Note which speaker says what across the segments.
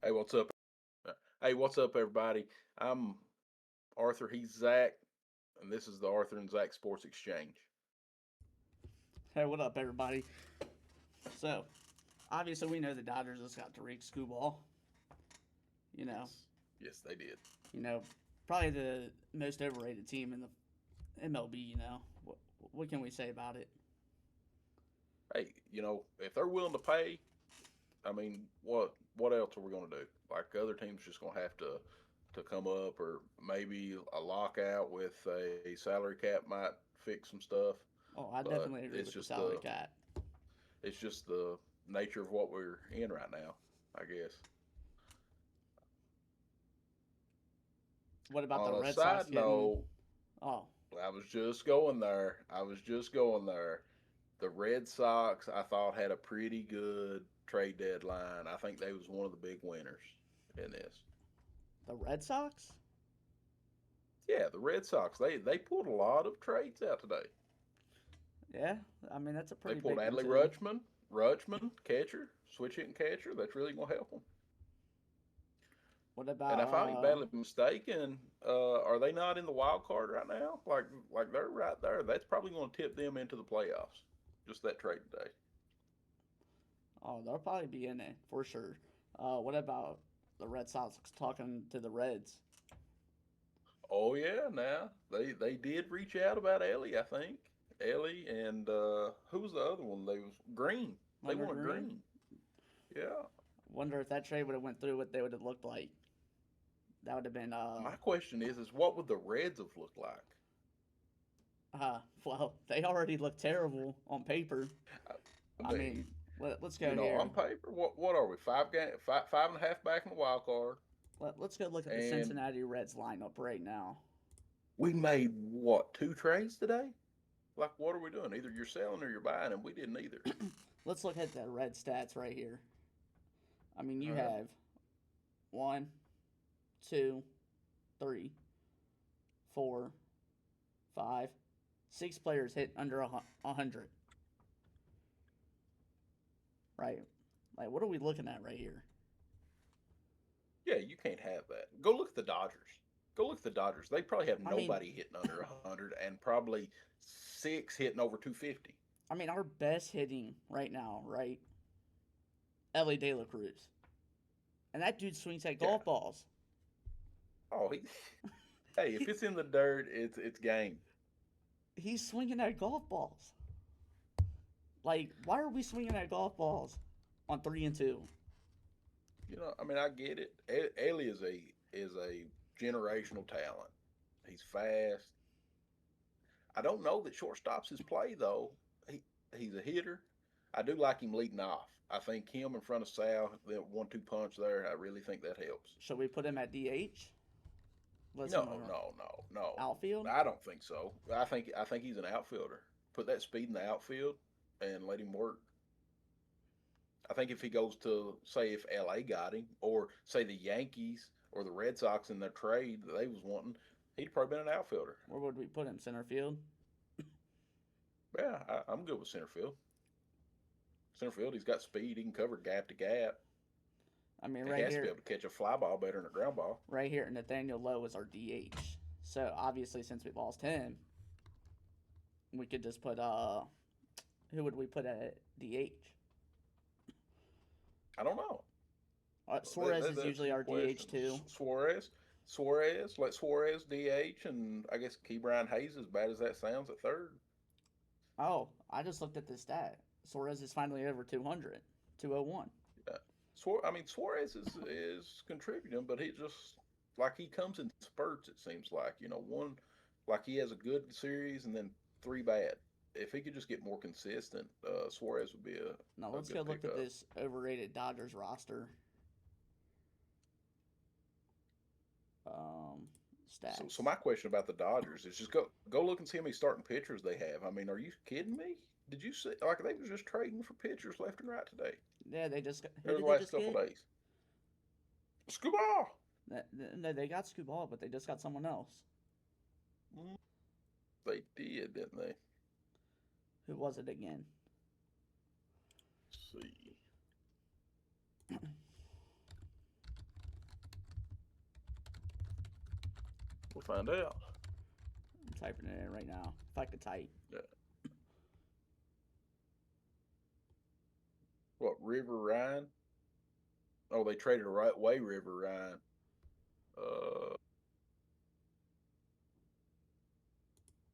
Speaker 1: Hey, what's up? Hey, what's up, everybody? I'm Arthur. He's Zach, and this is the Arthur and Zach Sports Exchange.
Speaker 2: Hey, what up, everybody? So, obviously, we know the Dodgers just got Tariq Skubal. You know,
Speaker 1: Yes, yes, they did.
Speaker 2: you know, probably the most overrated team in the MLB. What can we say about it?
Speaker 1: Hey, if they're willing to pay, I mean, what else are we gonna do? Like other teams, just gonna have to come up, or maybe a lockout with a salary cap might fix some stuff.
Speaker 2: Oh, I
Speaker 1: But
Speaker 2: definitely agree
Speaker 1: it's
Speaker 2: with the
Speaker 1: just
Speaker 2: salary cap.
Speaker 1: the nature of what we're in right now, I guess.
Speaker 2: What about the
Speaker 1: On a
Speaker 2: Red Sox
Speaker 1: side
Speaker 2: getting?
Speaker 1: note,
Speaker 2: Oh,
Speaker 1: I was just going there. I was just going there. The Red Sox, I thought, had a pretty good trade deadline. I think they was one of the big winners in this.
Speaker 2: the Red Sox?
Speaker 1: Yeah, the Red Sox, they pulled a lot of trades out today.
Speaker 2: Yeah, I mean that's a
Speaker 1: They
Speaker 2: pretty
Speaker 1: pulled
Speaker 2: big one
Speaker 1: Adley
Speaker 2: too.
Speaker 1: Rutschman, catcher, switch hitting catcher. That's really gonna help them.
Speaker 2: What
Speaker 1: And
Speaker 2: about
Speaker 1: if I ain't badly mistaken, are they not in the wild card right now? Like they're right there. That's probably going to tip them into the playoffs. Just that trade today.
Speaker 2: Oh, they'll probably be in it for sure. What about the Red Sox talking to the Reds?
Speaker 1: Oh yeah, now they did reach out about Ellie, I think. Ellie and who was the other one? They was Green. They
Speaker 2: Leonard
Speaker 1: wanted
Speaker 2: Green?
Speaker 1: Green. Yeah.
Speaker 2: Wonder if that trade would have went through, what they would have looked like. That would have been
Speaker 1: My question is what would the Reds have looked like?
Speaker 2: well, they already look terrible on paper.
Speaker 1: I
Speaker 2: I mean,
Speaker 1: mean,
Speaker 2: let's go
Speaker 1: on
Speaker 2: here.
Speaker 1: paper, what are we? Five and a half back in the wild card,
Speaker 2: Let's go look at the
Speaker 1: and
Speaker 2: Cincinnati Reds lineup right now.
Speaker 1: we made what, two trades today? Like, what are we doing? Either you're selling or you're buying, and we didn't either.
Speaker 2: Let's look at the Red stats right here. I mean,
Speaker 1: All
Speaker 2: you
Speaker 1: right.
Speaker 2: have one, two, three, four, five, six players hit under 100. Right? Like, what are we looking at right here?
Speaker 1: Yeah, you can't have that. Go look at the Dodgers. Go look at the Dodgers. They probably have
Speaker 2: I mean,
Speaker 1: nobody hitting under 100 and probably six hitting over 250.
Speaker 2: our best hitting right now, right? Ellie De La Cruz, and that dude swings at
Speaker 1: Yeah.
Speaker 2: golf balls.
Speaker 1: Oh, hey, if
Speaker 2: He
Speaker 1: it's in the dirt, it's game.
Speaker 2: he's swinging at golf balls. Like, why are we swinging at golf balls on 3-2?
Speaker 1: I mean, I get it. Ellie is a generational talent. He's fast. I don't know that shortstops his play though. He he's a hitter. I do like him leading off. I think him in front of Sal, the 1-2 punch there. I really think that helps.
Speaker 2: Should we put him at DH? Let's him
Speaker 1: No,
Speaker 2: on
Speaker 1: no, no, no.
Speaker 2: outfield.
Speaker 1: I don't think so. I think he's an outfielder. Put that speed in the outfield and let him work. I think if he goes to, say, if LA got him, or say the Yankees or the Red Sox in their trade that they was wanting, he'd probably been an outfielder.
Speaker 2: Where would we put him? Center field.
Speaker 1: Yeah, I'm good with center field. Center field, he's got speed. He can cover gap to gap.
Speaker 2: I mean,
Speaker 1: He
Speaker 2: right
Speaker 1: has to be
Speaker 2: here,
Speaker 1: able to catch a fly ball better than a ground ball.
Speaker 2: right here, Nathaniel Lowe is our DH. So obviously, since we lost him, we could just put who would we put at DH?
Speaker 1: I don't know.
Speaker 2: Suarez is
Speaker 1: That's a
Speaker 2: usually
Speaker 1: good
Speaker 2: our
Speaker 1: question.
Speaker 2: DH too.
Speaker 1: Let Suarez DH, and I guess Ke'Bryan Hayes, as bad as that sounds, at third.
Speaker 2: Oh, I just looked at this stat. Suarez is finally over 200, 201.
Speaker 1: Yeah. I mean, Suarez is contributing, but he just like he comes in spurts. It seems like one like he has a good series and then three bad. If he could just get more consistent, Suarez would be
Speaker 2: Now
Speaker 1: a
Speaker 2: let's go
Speaker 1: good
Speaker 2: look at
Speaker 1: pickup.
Speaker 2: this overrated Dodgers roster um,
Speaker 1: So
Speaker 2: stats.
Speaker 1: my question about the Dodgers is just go look and see how many starting pitchers they have. I mean, are you kidding me? Did you see like they was just trading for pitchers left and right today
Speaker 2: Yeah, they just got, who
Speaker 1: or the
Speaker 2: did they
Speaker 1: last
Speaker 2: just
Speaker 1: couple
Speaker 2: get?
Speaker 1: of days? Scuba.
Speaker 2: No, they got Scuball, but they just got someone else.
Speaker 1: Mm, they did, didn't they?
Speaker 2: Who was it again?
Speaker 1: Let's see. We'll find out.
Speaker 2: I'm typing it in right now. If I could type.
Speaker 1: Yeah. What, River Ryan? Oh, they traded away River Ryan.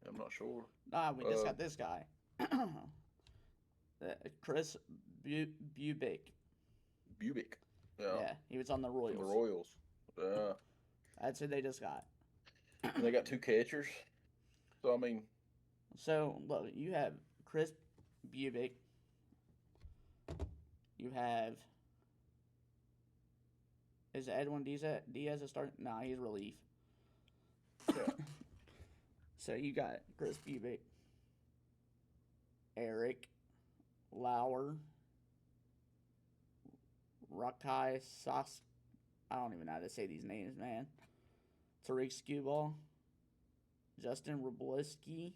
Speaker 1: I'm not sure.
Speaker 2: Nah, we just got this guy. Chris Bubic.
Speaker 1: Bubic. Yeah.
Speaker 2: Yeah, he was on the Royals.
Speaker 1: From the Royals. Yeah.
Speaker 2: That's who they just got.
Speaker 1: And they got 2 catchers. So, I mean.
Speaker 2: So, look, you have Chris Bubic. You have. Is Edwin Diaz a start? Nah, he's relief.
Speaker 1: Yeah.
Speaker 2: So you got Chris Bubic, Eric Lauer, Rakai Sas. I don't even know how to say these names, man. Tariq Skubal, Justin Robleski,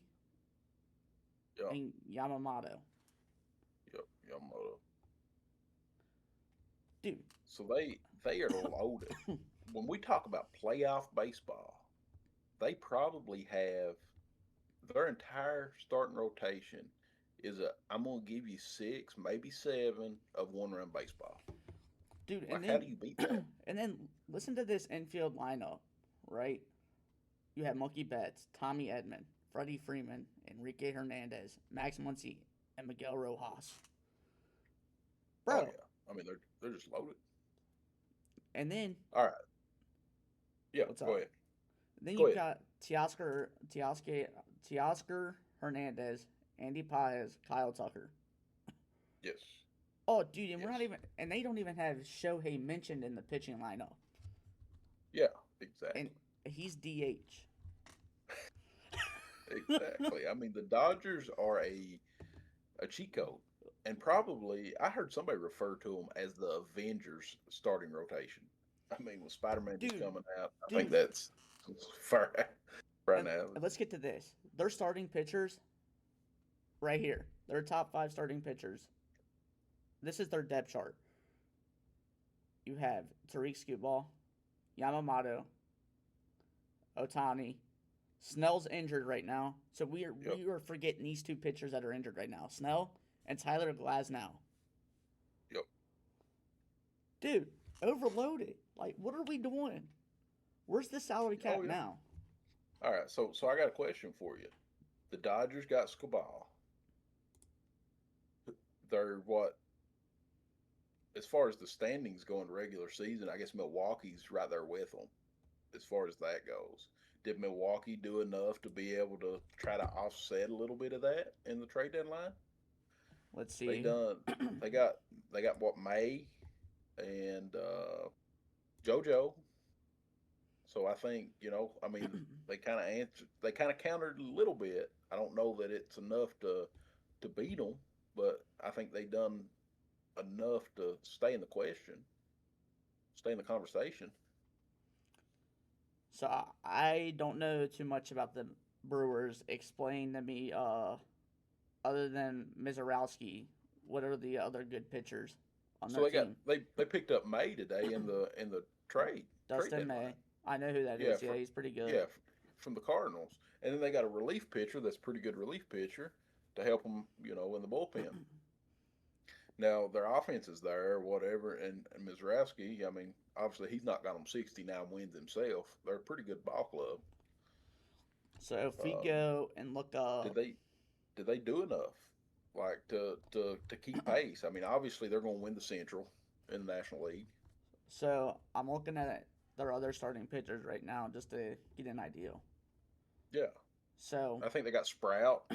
Speaker 1: Yeah.
Speaker 2: and Yamamoto.
Speaker 1: Yep. Yamamoto.
Speaker 2: Dude.
Speaker 1: So they are loaded. When we talk about playoff baseball, they probably have their entire starting rotation is I'm gonna give you 6, maybe 7 of 1-run baseball.
Speaker 2: Dude,
Speaker 1: like,
Speaker 2: and then,
Speaker 1: how do you beat that?
Speaker 2: And then listen to this infield lineup, right? You have Mookie Betts, Tommy Edman, Freddie Freeman, Enrique Hernandez, Max Muncy, and Miguel Rojas. Bro.
Speaker 1: Oh, yeah. I mean, they're just loaded.
Speaker 2: And then.
Speaker 1: All right. Yeah, go ahead.
Speaker 2: Then you got Teoscar Hernandez, Andy Paez, Kyle Tucker.
Speaker 1: Yes.
Speaker 2: Oh, dude, and we're not even, and they don't even have Shohei mentioned in the pitching lineup.
Speaker 1: Yeah, exactly.
Speaker 2: And he's DH.
Speaker 1: Exactly. I mean, the Dodgers are a cheat code, and probably I heard somebody refer to them as the Avengers starting rotation. I mean, with Spider-Man just coming out, I think that's fair right now.
Speaker 2: Let's get to this. Their starting pitchers, right here. Their top 5 starting pitchers. This is their depth chart. You have Tariq Skubal, Yamamoto, Ohtani. Snell's injured right now, so we are forgetting these 2 pitchers that are injured right now. Snell and Tyler Glasnow.
Speaker 1: Yep.
Speaker 2: Dude, overloaded. Like, what are we doing? Where's the salary cap now?
Speaker 1: All right, so I got a question for you. The Dodgers got Skubal. They're what? As far as the standings go in the regular season, I guess Milwaukee's right there with them. As far as that goes, did Milwaukee do enough to be able to try to offset a little bit of that in the trade deadline?
Speaker 2: Let's see.
Speaker 1: They got what, May and JoJo. So I think, I mean, they kind of countered a little bit. I don't know that it's enough to beat them, but I think they done enough to stay in the conversation.
Speaker 2: So I don't know too much about the Brewers. Explain to me, other than Mizorowski, what are the other good pitchers on their team?
Speaker 1: They picked up May today in the trade.
Speaker 2: Dustin May. I know who that is. Yeah, he's pretty good.
Speaker 1: Yeah, from the Cardinals. And then they got a relief pitcher that's a pretty good relief pitcher to help them, in the bullpen. Now, their offense is there, whatever, and Mizorowski, I mean, obviously he's not got them 69 wins himself. They're a pretty good ball club.
Speaker 2: So if we go and look up...
Speaker 1: Did they do enough, like, to keep pace? I mean, obviously they're going to win the Central in the National League.
Speaker 2: So I'm looking at their other starting pitchers right now just to get an idea.
Speaker 1: Yeah.
Speaker 2: So
Speaker 1: I think they got Sprouts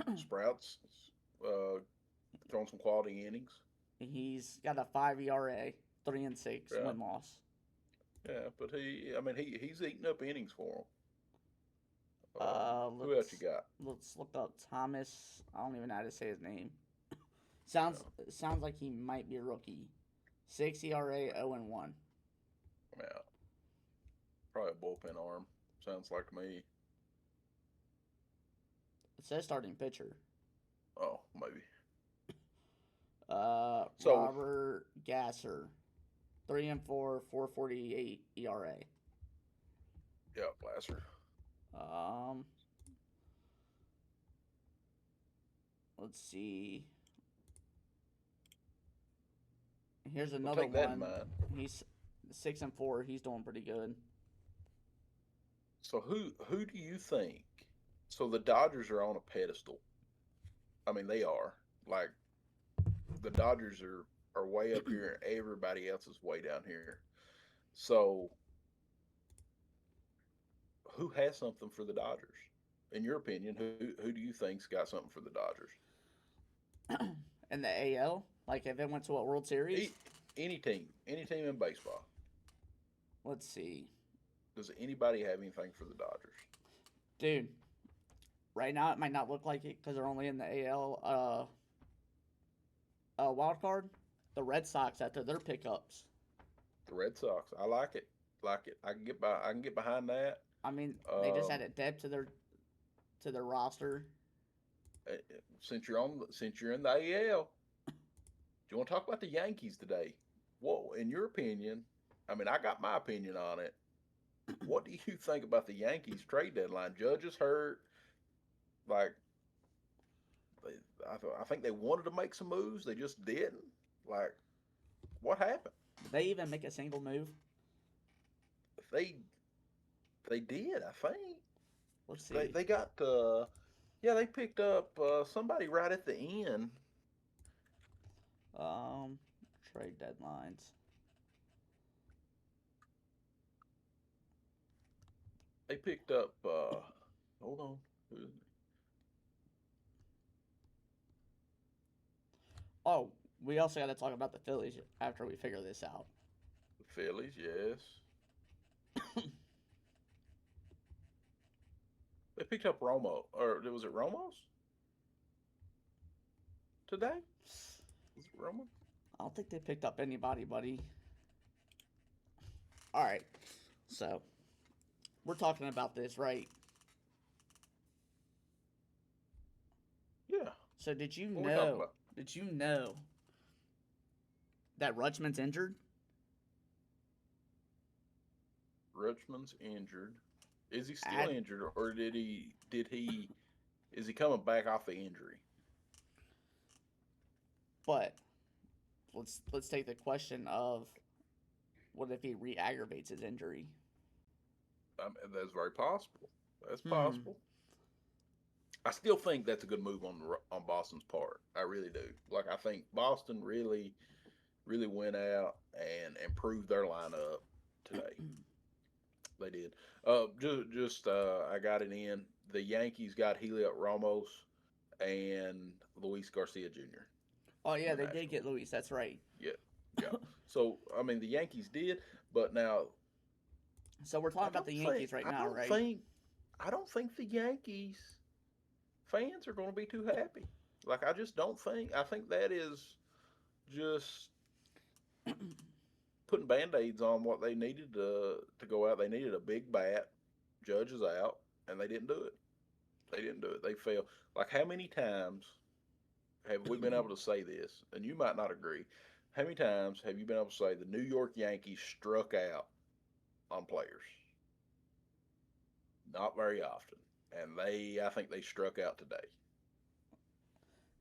Speaker 1: throwing some quality innings.
Speaker 2: He's got a 5 ERA, 3-6 win-loss.
Speaker 1: Yeah, but he's eating up innings for them. Who else you got?
Speaker 2: Let's look up Thomas. I don't even know how to say his name. Sounds like he might be a rookie. 6 ERA, 0-1.
Speaker 1: Yeah. Probably a bullpen arm. Sounds like to me.
Speaker 2: It says starting pitcher.
Speaker 1: Oh, maybe.
Speaker 2: Robert Gasser, 3-4, 4.48 ERA.
Speaker 1: Yeah, Glasser.
Speaker 2: Um, let's see. Here's
Speaker 1: We'll
Speaker 2: another
Speaker 1: take that in
Speaker 2: one.
Speaker 1: mind.
Speaker 2: He's 6-4. He's doing pretty good.
Speaker 1: So who do you think? So the Dodgers are on a pedestal. I mean, they are. Like the Dodgers are way up here, and everybody else is way down here. So who has something for the Dodgers? In your opinion, who do you think's got something for the Dodgers?
Speaker 2: In the AL, like if it went to a World Series,
Speaker 1: E- any team in baseball.
Speaker 2: let's see,
Speaker 1: Does anybody have anything for the Dodgers?
Speaker 2: dude. Right now, it might not look like it because they're only in the AL wild card. The Red Sox after their pickups.
Speaker 1: The Red Sox. I like it. Like it. I can get behind that.
Speaker 2: I mean, they just
Speaker 1: Um,
Speaker 2: added depth to their roster.
Speaker 1: since you're in the AL, do you want to talk about the Yankees today? Whoa, in your opinion, I mean, I got my opinion on it. What do you think about the Yankees trade deadline? Judge is hurt. Like, they, I think they wanted to make some moves. They just didn't. Like, what happened?
Speaker 2: Did they even make a single move?
Speaker 1: They they did. I think
Speaker 2: Let's see.
Speaker 1: they got yeah, they picked up somebody right at the end.
Speaker 2: Um, Trade deadlines.
Speaker 1: They picked up. Hold on.
Speaker 2: Oh, we also got to talk about the Phillies after we figure this out.
Speaker 1: The Phillies, yes. They picked up Romo, or was it Romos today? Was it Romo?
Speaker 2: I don't think they picked up anybody, buddy. All right, so we're talking about this, right?
Speaker 1: Yeah.
Speaker 2: So did you
Speaker 1: What are we talking
Speaker 2: know?
Speaker 1: about?
Speaker 2: Did you know that Rutschman's injured?
Speaker 1: Rutschman's injured. Is he still
Speaker 2: Add,
Speaker 1: injured, or did he? Is he coming back off the injury?
Speaker 2: but let's take the question of what if he re-aggravates his injury?
Speaker 1: That's very possible. That's
Speaker 2: Hmm.
Speaker 1: possible. I still think that's a good move on Boston's part. I really do. Like I think Boston really went out and improved their lineup today. They did. I got it in. The Yankees got Heliot Ramos and Luis Garcia Jr.
Speaker 2: Oh yeah,
Speaker 1: from the
Speaker 2: they did get
Speaker 1: Nationals.
Speaker 2: Luis. That's right.
Speaker 1: Yeah, yeah. So I mean, the Yankees did, but now
Speaker 2: So we're talking about the Yankees right
Speaker 1: I
Speaker 2: now,
Speaker 1: don't
Speaker 2: right?
Speaker 1: think I don't think the Yankees fans are going to be too happy. Like I just don't think. I think that is just putting band-aids on what they needed to go out. They needed a big bat. Judge is out, and they didn't do it. They didn't do it. They failed. Like how many times have we been able to say this? And you might not agree. How many times have you been able to say the New York Yankees struck out on players? Not very often. And I think they struck out today.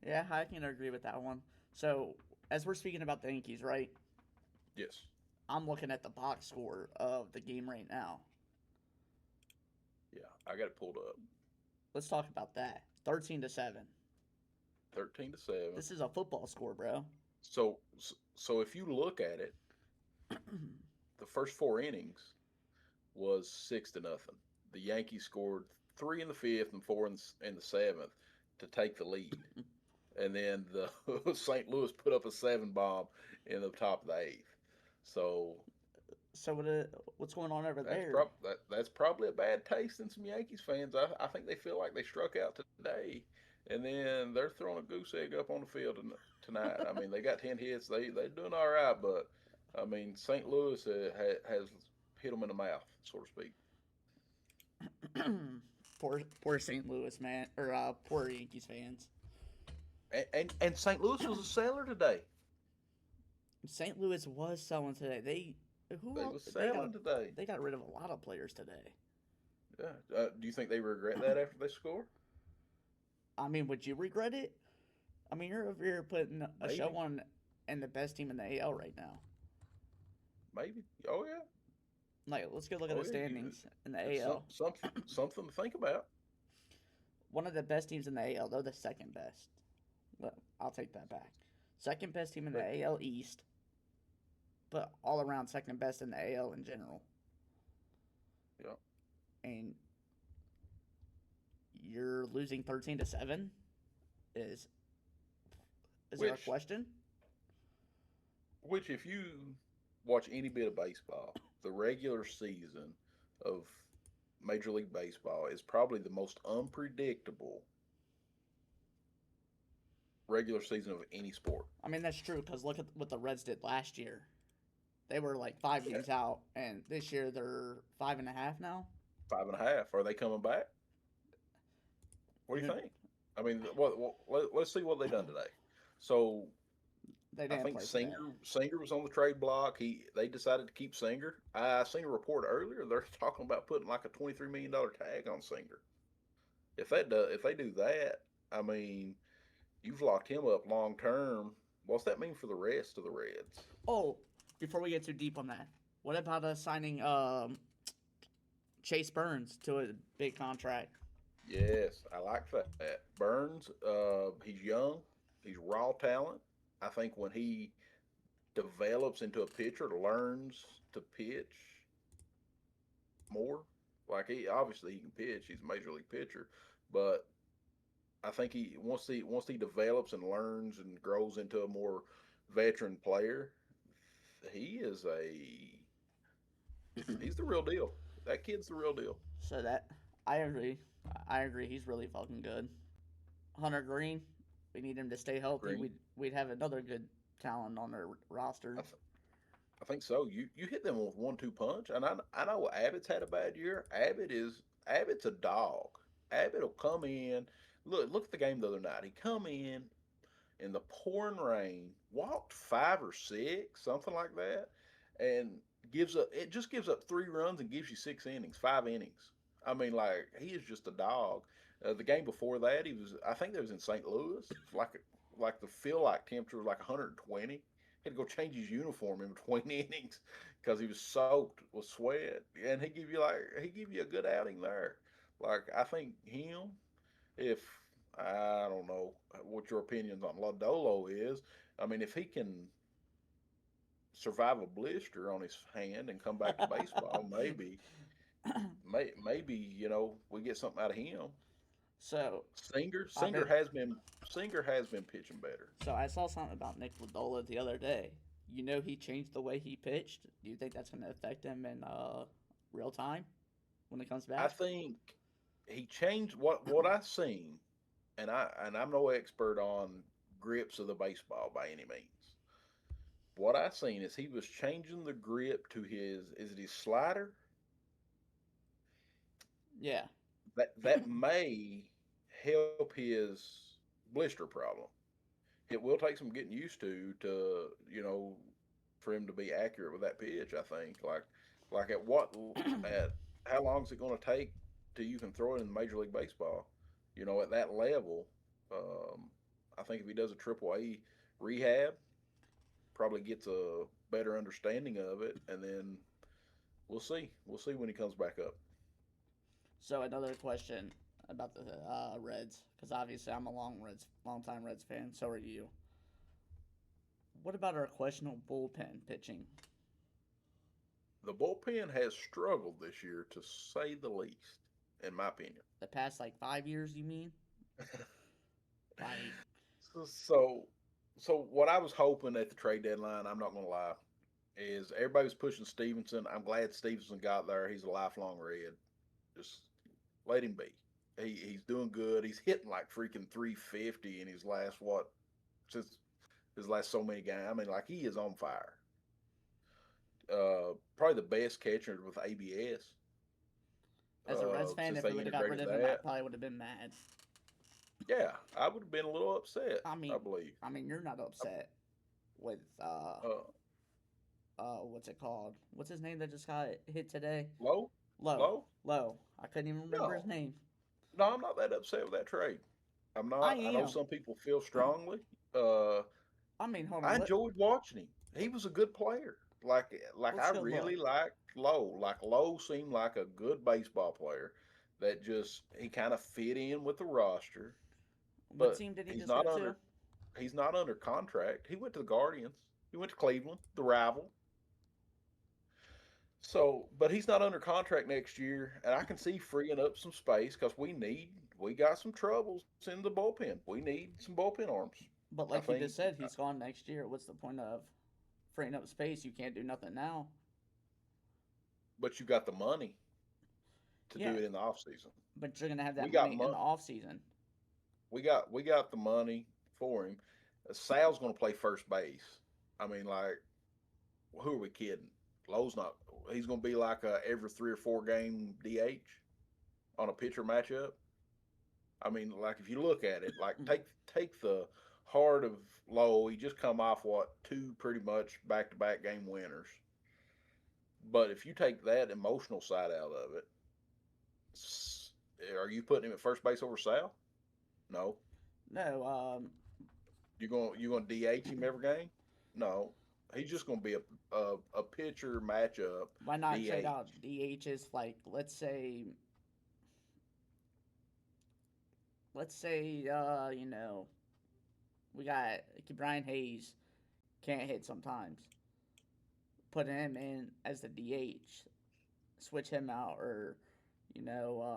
Speaker 2: Yeah, I can agree with that one. So as we're speaking about the Yankees, right?
Speaker 1: Yes.
Speaker 2: I'm looking at the box score of the game right now.
Speaker 1: Yeah, I got it pulled up.
Speaker 2: Let's talk about that. 13-7.
Speaker 1: 13-7.
Speaker 2: This is a football score, bro.
Speaker 1: So if you look at it, the first four innings was 6-0. The Yankees scored three in the fifth and four in the seventh to take the lead, and then the St. Louis put up a seven bomb in the top of the eighth. So
Speaker 2: So what's going on over
Speaker 1: that's
Speaker 2: there?
Speaker 1: that's probably a bad taste in some Yankees fans. I think they feel like they struck out today, and then they're throwing a goose egg up on the field tonight. I mean, they got 10 hits. They're doing all right, but I mean, St. Louis has hit them in the mouth, so to speak.
Speaker 2: Poor St. Louis man, or poor Yankees fans.
Speaker 1: And St. Louis was a seller today.
Speaker 2: St. Louis was selling today. They who
Speaker 1: They
Speaker 2: else?
Speaker 1: was selling today.
Speaker 2: They got rid of a lot of players today.
Speaker 1: Yeah. Do you think they regret that after they score?
Speaker 2: I mean, would you regret it? I mean, you're over here putting a show
Speaker 1: Maybe.
Speaker 2: on and the best team in the AL right now.
Speaker 1: Maybe. Oh yeah.
Speaker 2: Like, let's go look at
Speaker 1: Oh
Speaker 2: the
Speaker 1: yeah.
Speaker 2: standings in the
Speaker 1: It's
Speaker 2: AL.
Speaker 1: something to think about.
Speaker 2: One of the best teams in the AL. They're the second best. Well, I'll take that back. Second best team in the
Speaker 1: But
Speaker 2: AL East, but all around second best in the AL in general.
Speaker 1: yeah.
Speaker 2: And you're losing 13-7. Is is there a
Speaker 1: Which
Speaker 2: question?
Speaker 1: which if you watch any bit of baseball, the regular season of Major League Baseball is probably the most unpredictable regular season of any sport.
Speaker 2: I mean, that's true because look at what the Reds did last year. They were like 5 games out, and this year they're 5.5 now.
Speaker 1: 5.5. Are they coming back? What do you think? I mean, let's see what they done today. So
Speaker 2: They
Speaker 1: I
Speaker 2: didn't
Speaker 1: think
Speaker 2: play today.
Speaker 1: Singer was on the trade block. They decided to keep Singer. I seen a report earlier. They're talking about putting like a $23 million tag on Singer. If they do that, I mean, you've locked him up long term. What's that mean for the rest of the Reds?
Speaker 2: Oh, before we get too deep on that, what about us signing Chase Burns to a big contract?
Speaker 1: Yes, I like that. Burns, he's young, he's raw talent. I think when he develops into a pitcher, learns to pitch more. Like he can pitch. He's a major league pitcher, but I think he once he develops and learns and grows into a more veteran player, he is a he's the real deal. That kid's the real deal.
Speaker 2: So that I agree. I agree. He's really fucking good. Hunter Green, we need him to stay healthy.
Speaker 1: Green,
Speaker 2: We'd have another good talent on our roster.
Speaker 1: I, th- I think so. You hit them with 1-2 punch, and I know Abbott's had a bad year. Abbott's a dog. Abbott will come in. Look at the game the other night. He come in the pouring rain, walked 5 or 6, something like that, and gives up 3 runs and gives you 6 innings, 5 innings. I mean, like he is just a dog. The game before that, I think that was in St. Louis. Like the feel like temperature was like 120. He had to go change his uniform in between innings because he was soaked with sweat, and he give you a good outing there. Like I think him, if I don't know what your opinions on Lodolo is. I mean, if he can survive a blister on his hand and come back to baseball, maybe we get something out of him.
Speaker 2: So
Speaker 1: Singer
Speaker 2: I've
Speaker 1: Singer
Speaker 2: been
Speaker 1: has been Singer has been pitching better.
Speaker 2: so I saw something about Nick Ladola the other day. You know he changed the way he pitched. Do you think that's going to affect him in real time when it comes
Speaker 1: I
Speaker 2: back?
Speaker 1: think he changed what I seen, and I'm no expert on grips of the baseball by any means. What I seen is he was changing the grip to his is it his slider
Speaker 2: Yeah.
Speaker 1: that may help his blister problem. It will take some getting used to for him to be accurate with that pitch. I think like at how long is it going to take till you can throw it in Major League Baseball? At that level, um, I think if he does a Triple A rehab, probably gets a better understanding of it, and then we'll see. We'll see when he comes back up.
Speaker 2: So another question about the Reds, because obviously I'm a long time Reds fan. So are you. What about our questionable bullpen pitching?
Speaker 1: The bullpen has struggled this year, to say the least, in my opinion.
Speaker 2: The past like 5 years, you mean? Like,
Speaker 1: So, so what I was hoping at the trade deadline, I'm not going to lie, is everybody was pushing Stevenson. I'm glad Stevenson got there. He's a lifelong Red. Just let him be. He's doing good. He's hitting like freaking 350 in his last since his last so many games. I mean, like he is on fire. Probably the best catcher with ABS
Speaker 2: as a Reds fan,
Speaker 1: since
Speaker 2: if we
Speaker 1: they
Speaker 2: would have got rid
Speaker 1: integrated
Speaker 2: of him, I
Speaker 1: that.
Speaker 2: probably would have been mad.
Speaker 1: Yeah, I would have been a little upset.
Speaker 2: I
Speaker 1: I
Speaker 2: mean,
Speaker 1: believe.
Speaker 2: you're not upset with
Speaker 1: Uh,
Speaker 2: what's it called? What's his name that just got hit today?
Speaker 1: Low.
Speaker 2: Low.
Speaker 1: Low?
Speaker 2: Low. I couldn't even remember his
Speaker 1: No,
Speaker 2: name.
Speaker 1: no, I'm not that upset with that trade. I'm
Speaker 2: I
Speaker 1: not. I know
Speaker 2: am.
Speaker 1: some people feel strongly. Uh,
Speaker 2: I mean, hold
Speaker 1: I
Speaker 2: on.
Speaker 1: enjoyed watching him. He was a good player. Like
Speaker 2: Let's
Speaker 1: I
Speaker 2: go low.
Speaker 1: really liked Lowe. Like Lowe seemed like a good baseball player that just he kind of fit in with the roster.
Speaker 2: What
Speaker 1: But
Speaker 2: team did he
Speaker 1: he's
Speaker 2: just go
Speaker 1: not
Speaker 2: to?
Speaker 1: under he's not under contract. He went to the Guardians. He went to Cleveland, the rival. So, but he's not under contract next year, and I can see freeing up some space because we got some troubles in the bullpen. We need some bullpen arms.
Speaker 2: But
Speaker 1: I
Speaker 2: like you
Speaker 1: think,
Speaker 2: just said, he's gone next year. What's the point of freeing up space? You can't do nothing now.
Speaker 1: but you got the money to
Speaker 2: Yeah,
Speaker 1: do it in the off season.
Speaker 2: but you're gonna have
Speaker 1: We
Speaker 2: that
Speaker 1: got
Speaker 2: money in the off season.
Speaker 1: we got the money for him. Sal's going to play first base. I mean, like, who are we kidding? Lowe's not. He's going to be like a every 3 or 4 game DH on a pitcher matchup. I mean, like if you look at it, like take the heart of Lowe. He just come off what two pretty much back to back game winners. But if you take that emotional side out of it, are you putting him at first base over Sal? No.
Speaker 2: No,
Speaker 1: You going to DH him every game? No. He's just going to be a pitcher matchup
Speaker 2: why not trade
Speaker 1: DH.
Speaker 2: out DHs? Like, let's say, we got Brian Hayes can't hit sometimes. Put him in as the DH, switch him out, or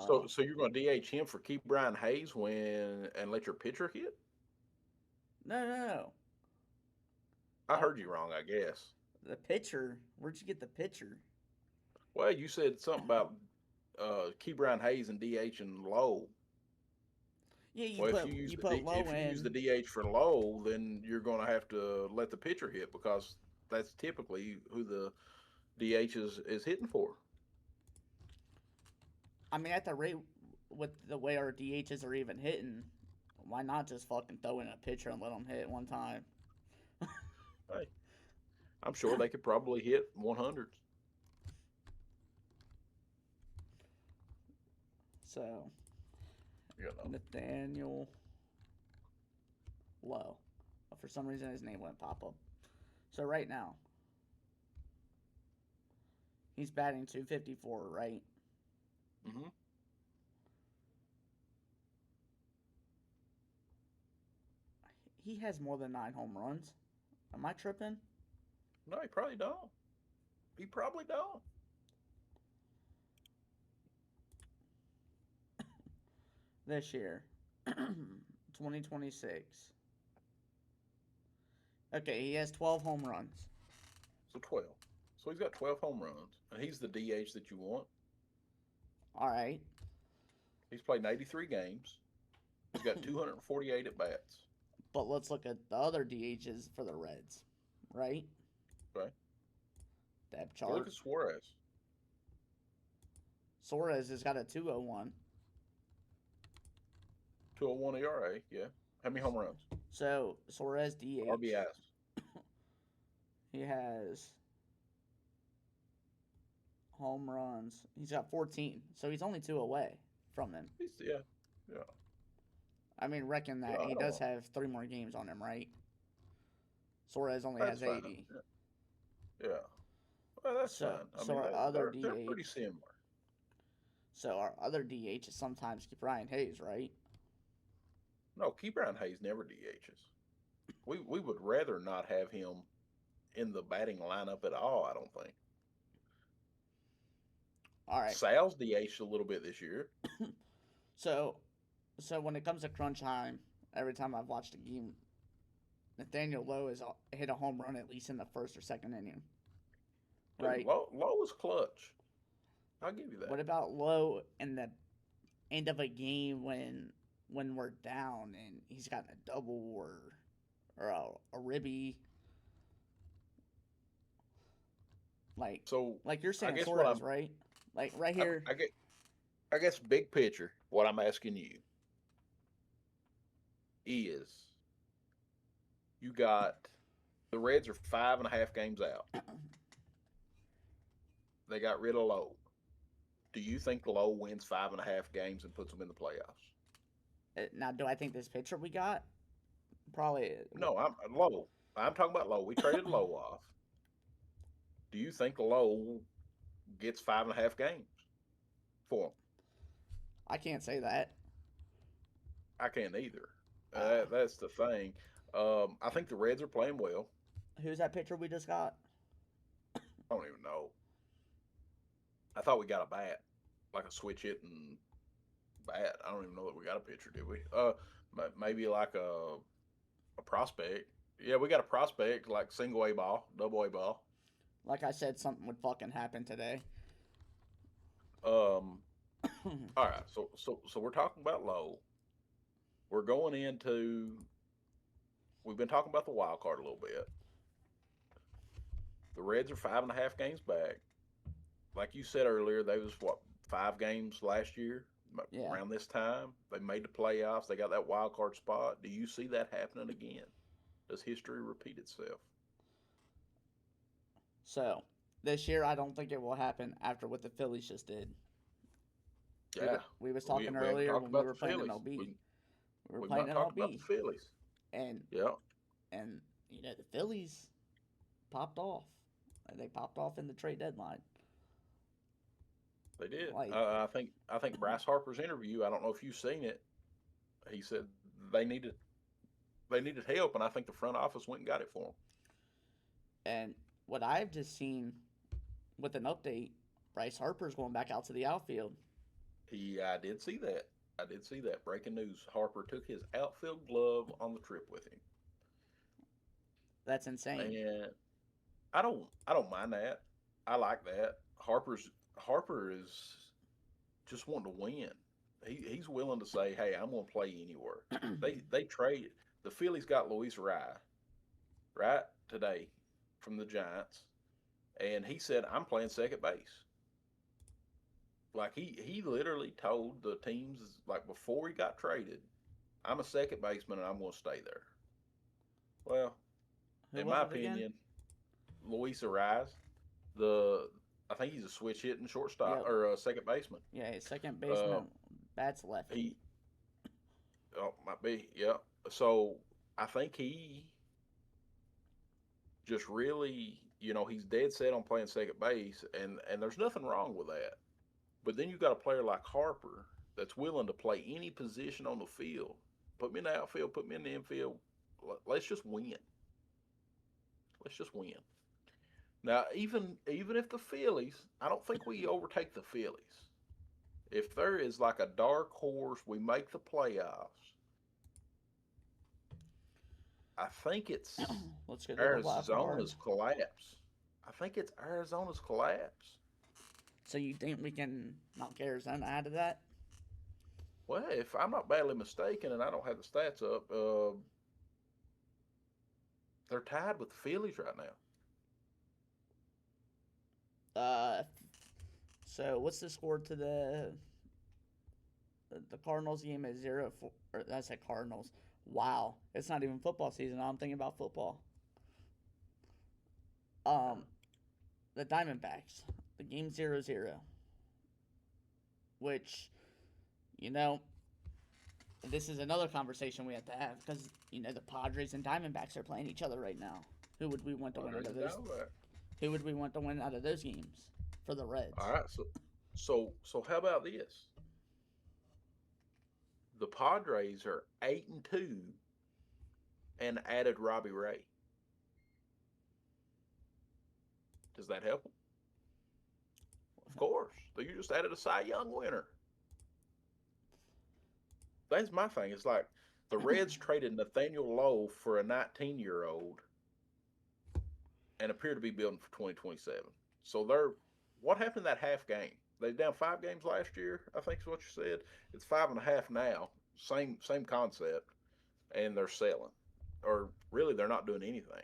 Speaker 1: So you're going to DH him for keep Brian Hayes and let your pitcher hit?
Speaker 2: no, no, no.
Speaker 1: I
Speaker 2: Uh,
Speaker 1: heard you wrong, I guess.
Speaker 2: the pitcher. Where'd you get the pitcher?
Speaker 1: Well, you said something about Key Brown Hayes and DH and Lowe.
Speaker 2: Yeah, you
Speaker 1: Well,
Speaker 2: put you put Low
Speaker 1: if you use the
Speaker 2: in.
Speaker 1: DH for Lowe, then you're going to have to let the pitcher hit because that's typically who the DH is hitting for.
Speaker 2: I mean, at the rate with the way our DHs are even hitting, why not just fucking throw in a pitcher and let them hit one time?
Speaker 1: Hey, I'm sure they could probably hit 100s.
Speaker 2: So
Speaker 1: You know,
Speaker 2: Nathaniel Low. For some reason, his name wouldn't pop up. So right now, he's batting 254, right?
Speaker 1: hmm
Speaker 2: He has more than 9 home runs. Am I tripping?
Speaker 1: No, he probably don't. He probably don't.
Speaker 2: This year, 2026. Okay, he has 12 home runs.
Speaker 1: So 12. So he's got 12 home runs, and he's the DH that you want.
Speaker 2: All right.
Speaker 1: He's played 83 games. He's got 248 at bats.
Speaker 2: But let's look at the other DHs for the Reds, right?
Speaker 1: Okay.
Speaker 2: Depth
Speaker 1: Look
Speaker 2: chart.
Speaker 1: at Suarez.
Speaker 2: Suarez has got a 201.
Speaker 1: 201 ERA. Yeah. How many home runs?
Speaker 2: So Suarez DH.
Speaker 1: RBIs.
Speaker 2: He has home runs. He's got 14. So he's only 2 away from them.
Speaker 1: Yeah.
Speaker 2: I mean, reckon that
Speaker 1: Yeah,
Speaker 2: he does have 3 more games on him, right? Suarez only
Speaker 1: that's
Speaker 2: has
Speaker 1: fine.
Speaker 2: 80.
Speaker 1: Yeah. Well, that's
Speaker 2: So,
Speaker 1: fine. I
Speaker 2: so
Speaker 1: mean,
Speaker 2: our other
Speaker 1: they're pretty
Speaker 2: DH.
Speaker 1: similar.
Speaker 2: So our other DH is sometimes Brian Hayes, right?
Speaker 1: No, Key Brown Hayes never DHs. We would rather not have him in the batting lineup at all, I don't think.
Speaker 2: All right.
Speaker 1: Sal's DH'd a little bit this year.
Speaker 2: So, so when it comes to crunch time, every time I've watched a game, Nathaniel Lowe has hit a home run at least in the first or second inning,
Speaker 1: Dude,
Speaker 2: right?
Speaker 1: Lowe is clutch. I'll give you that.
Speaker 2: What about Lowe in the end of a game when we're down and he's got a double or a ribby?
Speaker 1: So
Speaker 2: Like you're
Speaker 1: I
Speaker 2: saying
Speaker 1: guess
Speaker 2: Suarez, right? Like right here.
Speaker 1: I guess big picture, what I'm asking you is you got the Reds are 5.5 games out. They got rid of Lowe. Do you think Lowe wins 5.5 games and puts them in the playoffs?
Speaker 2: Now, do I think this pitcher we got probably?
Speaker 1: No, I'm Lowe. I'm talking about Lowe. We traded Lowe off. Do you think Lowe gets 5.5 games for him?
Speaker 2: I can't say that.
Speaker 1: I can't either.
Speaker 2: Uh,
Speaker 1: That's the thing. I think the Reds are playing well.
Speaker 2: who's that pitcher we just got?
Speaker 1: I don't even know. I thought we got a bat, like a switch hitting bat. I don't even know that we got a pitcher, did we? Maybe like a prospect. Yeah, we got a prospect, like single A ball, double A ball.
Speaker 2: Like I said, something would fucking happen today.
Speaker 1: Um, all right, so we're talking about Lowe. We're going into. We've been talking about the wild card a little bit. The Reds are 5.5 games back. Like you said earlier, they was what 5 games last year
Speaker 2: Yeah.
Speaker 1: around this time. They made the playoffs. They got that wild card spot. Do you see that happening again? Does history repeat itself?
Speaker 2: So this year, I don't think it will happen after what the Phillies just did.
Speaker 1: Yeah,
Speaker 2: We was
Speaker 1: we
Speaker 2: talking
Speaker 1: haven't
Speaker 2: earlier
Speaker 1: talked
Speaker 2: when we
Speaker 1: about
Speaker 2: were
Speaker 1: the
Speaker 2: playing
Speaker 1: Phillies.
Speaker 2: MLB. We were
Speaker 1: We've
Speaker 2: playing
Speaker 1: not talked about the
Speaker 2: MLB,
Speaker 1: Phillies.
Speaker 2: and
Speaker 1: Yeah,
Speaker 2: and the Phillies popped off. They popped off in the trade deadline.
Speaker 1: they did.
Speaker 2: Like,
Speaker 1: I think Bryce Harper's interview. I don't know if you've seen it. He said they needed they needed help, and I think the front office went and got it for them.
Speaker 2: and what I've just seen with an update, Bryce Harper's going back out to the outfield.
Speaker 1: I did see that. I did see that. Breaking news: Harper took his outfield glove on the trip with him,
Speaker 2: That's insane.
Speaker 1: and I don't mind that. I like that. Harper is just wanting to win. He's willing to say, "Hey, I'm going to play anywhere." They trade the Phillies got Luis Rye right today from the Giants, and he said, "I'm playing second base." Like he literally told the teams like before he got traded, "I'm a second baseman and I'm going to stay there." Well,
Speaker 2: Who
Speaker 1: in
Speaker 2: was
Speaker 1: my
Speaker 2: it again?
Speaker 1: opinion, Luis Ariz, the I think he's a switch hitting shortstop
Speaker 2: Yep.
Speaker 1: or a second baseman.
Speaker 2: Yeah, his second
Speaker 1: Uh,
Speaker 2: baseman bats lefty.
Speaker 1: he might be yeah. So I think he just really he's dead set on playing second base, and there's nothing wrong with that. But then you've got a player like Harper that's willing to play any position on the field. Put me in the outfield, put me in the infield. Let's just win. Let's just win. Now, even if the Phillies, I don't think we overtake the Phillies. If there is like a dark horse, we make the playoffs. I think it's
Speaker 2: Let's get to the wild card.
Speaker 1: Arizona's collapse. I think it's Arizona's collapse.
Speaker 2: So you think we can knock Arizona out of that?
Speaker 1: Well, if I'm not badly mistaken, and I don't have the stats up, they're tied with the Phillies right now.
Speaker 2: Uh, so what's the score to the Cardinals game is 0-4? Or that's at Cardinals. Wow, it's not even football season. I'm thinking about football. Um, the Diamondbacks, the game 0-0, which, you know, this is another conversation we have to have because the Padres and Diamondbacks are playing each other right now. Who would we want to win out of those? Who would we want to win out of those games for the Reds?
Speaker 1: All right, so how about this? The Padres are 8-2 and added Robbie Ray. Does that help them? Of course. You just added a Cy Young winner. That's my thing. It's like the Reds traded Nathaniel Lowe for a 19-year-old and appear to be building for 2027. So what happened in that half game? They down 5 games last year, I think is what you said. It's 5.5 now. Same concept, and they're selling, or really they're not doing anything.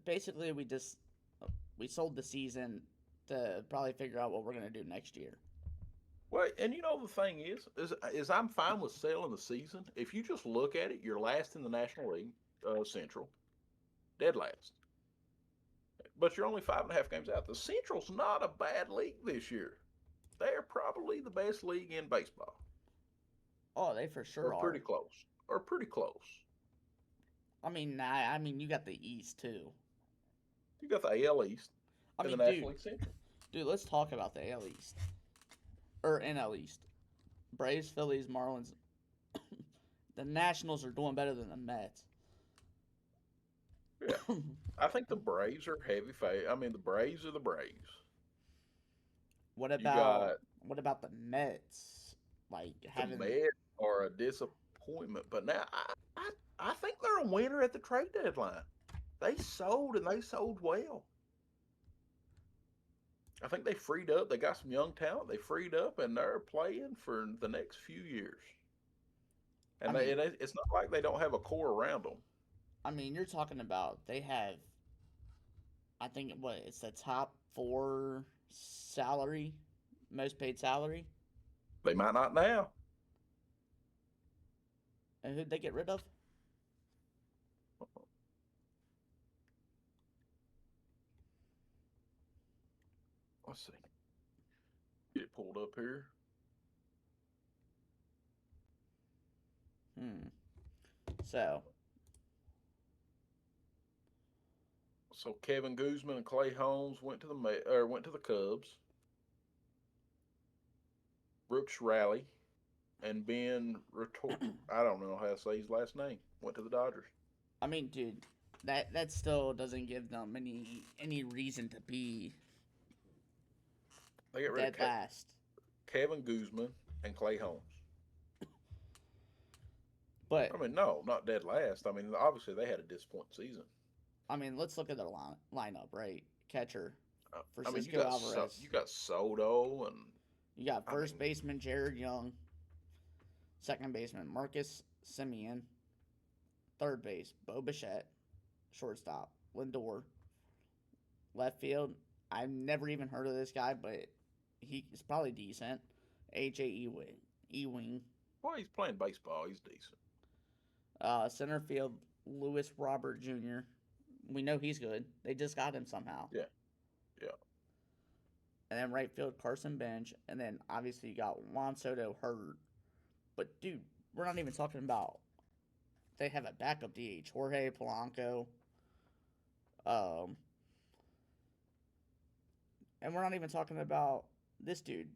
Speaker 2: Basically, we sold the season to probably figure out what we're gonna do next year.
Speaker 1: Well, and the thing is I'm fine with selling the season. If you just look at it, you're last in the National League Central, dead last. But you're only 5.5 games out. The Central's not a bad league this year. they're probably the best league in baseball,
Speaker 2: Oh, they for
Speaker 1: or
Speaker 2: sure
Speaker 1: pretty
Speaker 2: are.
Speaker 1: close, or pretty close.
Speaker 2: I mean, you got the East too.
Speaker 1: You got the AL East
Speaker 2: I
Speaker 1: and the
Speaker 2: mean,
Speaker 1: National League Central.
Speaker 2: let's talk about the AL East or NL East. Braves, Phillies, Marlins. The Nationals are doing better than the Mets.
Speaker 1: Yeah, I think the Braves are heavy favorite. I mean, the Braves are the Braves.
Speaker 2: what
Speaker 1: You
Speaker 2: about
Speaker 1: got
Speaker 2: what about the Mets? Like
Speaker 1: the
Speaker 2: having,
Speaker 1: Mets are a disappointment, but now I think they're a winner at the trade deadline. They sold and they sold well. I think they freed up. They got some young talent. They freed up and they're playing for the next few years.
Speaker 2: I
Speaker 1: And
Speaker 2: mean,
Speaker 1: it's not like they don't have a core around them.
Speaker 2: you're talking about they have. I think what it's the top four salary, most paid salary,
Speaker 1: They might not now.
Speaker 2: and who'd they get rid of?
Speaker 1: Let's see. Get it pulled up here.
Speaker 2: Hmm. So
Speaker 1: So Kevin Guzman and Clay Holmes went to the Cubs. Brooks Raleigh and Ben Retor. I don't know how to say his last name. Went to the Dodgers.
Speaker 2: I mean, dude, that still doesn't give them any reason to be
Speaker 1: They got rid of
Speaker 2: dead last.
Speaker 1: Kevin Guzman and Clay Holmes.
Speaker 2: But
Speaker 1: I mean, no, not dead last. I mean, obviously they had a disappointing season.
Speaker 2: I mean, let's look at their lineup. Right, catcher
Speaker 1: I mean,
Speaker 2: Francisco Alvarez.
Speaker 1: You got Soto and
Speaker 2: You got
Speaker 1: I
Speaker 2: first
Speaker 1: mean,
Speaker 2: baseman Jared Young, second baseman Marcus Simeon, third base Bo Bichette, shortstop Lindor, left field. I've never even heard of this guy, but he is probably decent. AJ Ewing.
Speaker 1: well, he's playing baseball. He's decent.
Speaker 2: Center field Lewis Robert Jr. We know he's good. They just got him somehow.
Speaker 1: Yeah, yeah.
Speaker 2: And then right field Carson Bench, and then obviously you got Juan Soto hurt. But dude, we're not even talking about they have a backup DH Jorge Polanco. Um, and we're not even talking about this dude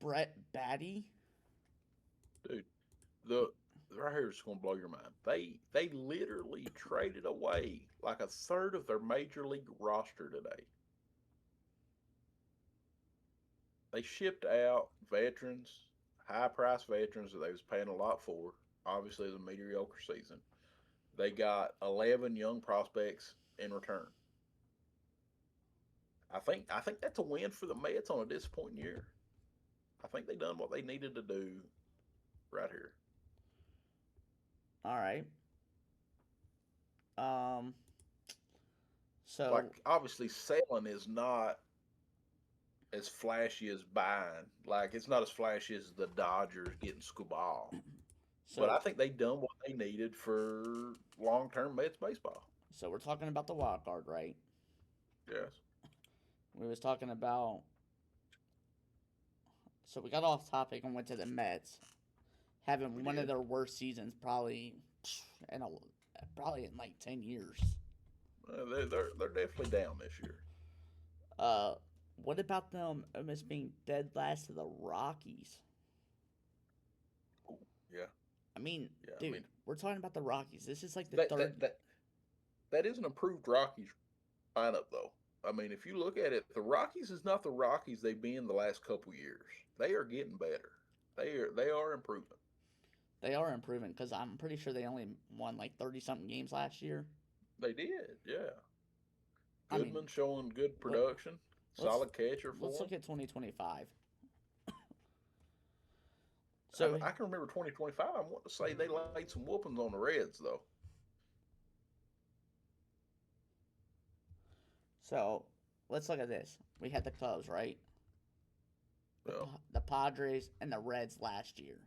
Speaker 2: Brett Batty.
Speaker 1: Dude, the right here is going to blow your mind. They literally traded away like a third of their major league roster today. They shipped out veterans, high price veterans that they was paying a lot for. Obviously, it was a mediocre season. They got 11 young prospects in return. I think that's a win for the Mets on a disappointing year. I think they done what they needed to do right here.
Speaker 2: All right. Um. So
Speaker 1: Like obviously, selling is not as flashy as buying. Like it's not as flashy as the Dodgers getting Scubal. But I
Speaker 2: so
Speaker 1: think they done what they needed for long term Mets baseball.
Speaker 2: so we're talking about the wild card, right?
Speaker 1: Yes.
Speaker 2: We was talking about. So we got off topic and went to the Mets
Speaker 1: We
Speaker 2: having one of
Speaker 1: did.
Speaker 2: their worst seasons in a, probably in like 10 years.
Speaker 1: They're definitely down this year.
Speaker 2: Uh, what about them almost being dead last to the Rockies?
Speaker 1: Yeah.
Speaker 2: I mean,
Speaker 1: Yeah. I
Speaker 2: dude,
Speaker 1: mean
Speaker 2: we're talking about the Rockies. This is like the
Speaker 1: that
Speaker 2: third.
Speaker 1: that that that is an improved Rockies lineup though. I mean, if you look at it, the Rockies is not the Rockies they've been the last couple years. They are getting better. They are improving.
Speaker 2: They are improving because I'm pretty sure they only won like 30 something games last year.
Speaker 1: They did, yeah.
Speaker 2: I mean,
Speaker 1: Goodman showing good
Speaker 2: let,
Speaker 1: production,
Speaker 2: let's
Speaker 1: solid catcher
Speaker 2: let's
Speaker 1: for
Speaker 2: look
Speaker 1: him.
Speaker 2: at 2025.
Speaker 1: I,
Speaker 2: So
Speaker 1: I can remember 2025. I want to say they laid some whoopings on the Reds though.
Speaker 2: so let's look at this. We had the Cubs, right?
Speaker 1: Yeah,
Speaker 2: The Padres and the Reds last year.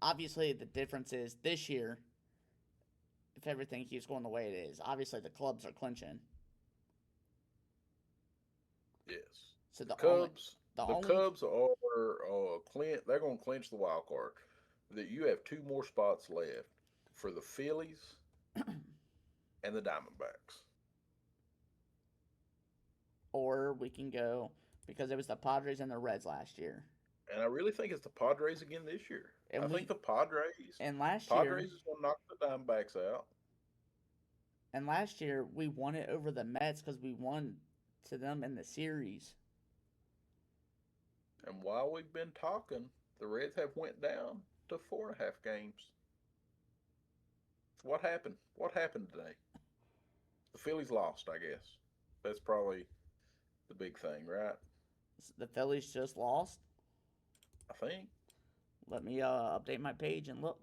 Speaker 2: Obviously, the difference is this year, if everything keeps going the way it is, obviously the clubs are clinching.
Speaker 1: yes.
Speaker 2: So
Speaker 1: The
Speaker 2: the only
Speaker 1: Cubs.
Speaker 2: The
Speaker 1: The
Speaker 2: only
Speaker 1: Cubs are they're going to clinch the wild card. That you have two more spots left for the Phillies and the Diamondbacks.
Speaker 2: or we can go because it was the Padres and the Reds last year.
Speaker 1: And I really think it's the Padres again this year. I
Speaker 2: And
Speaker 1: think
Speaker 2: we
Speaker 1: the Padres
Speaker 2: and last year
Speaker 1: Padres is going to knock the Diamondbacks out.
Speaker 2: and last year we won it over the Mets because we won to them in the series.
Speaker 1: And while we've been talking, the Reds have went down to 4.5 games. What happened? What happened today? The Phillies lost, I guess. That's probably the big thing, right?
Speaker 2: The Phillies just lost.
Speaker 1: I think.
Speaker 2: Let me update my page and look.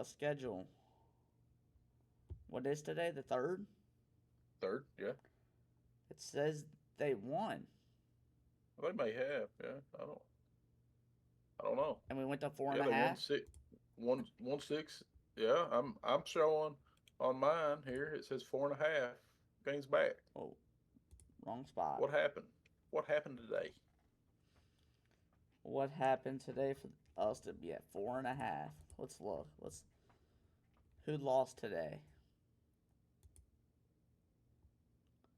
Speaker 2: Schedule. What is today? The third.
Speaker 1: Third, yeah.
Speaker 2: It says they won,
Speaker 1: Well, they may have, yeah. I don't know.
Speaker 2: and we went to four
Speaker 1: Yeah,
Speaker 2: and a
Speaker 1: they won
Speaker 2: half.
Speaker 1: six, one six. Yeah, I'm showing on mine here. It says 4.5 games back.
Speaker 2: Oh, wrong spot.
Speaker 1: What happened? What happened today?
Speaker 2: What happened today for us to be at 4.5? Let's look. Let's. Who lost today?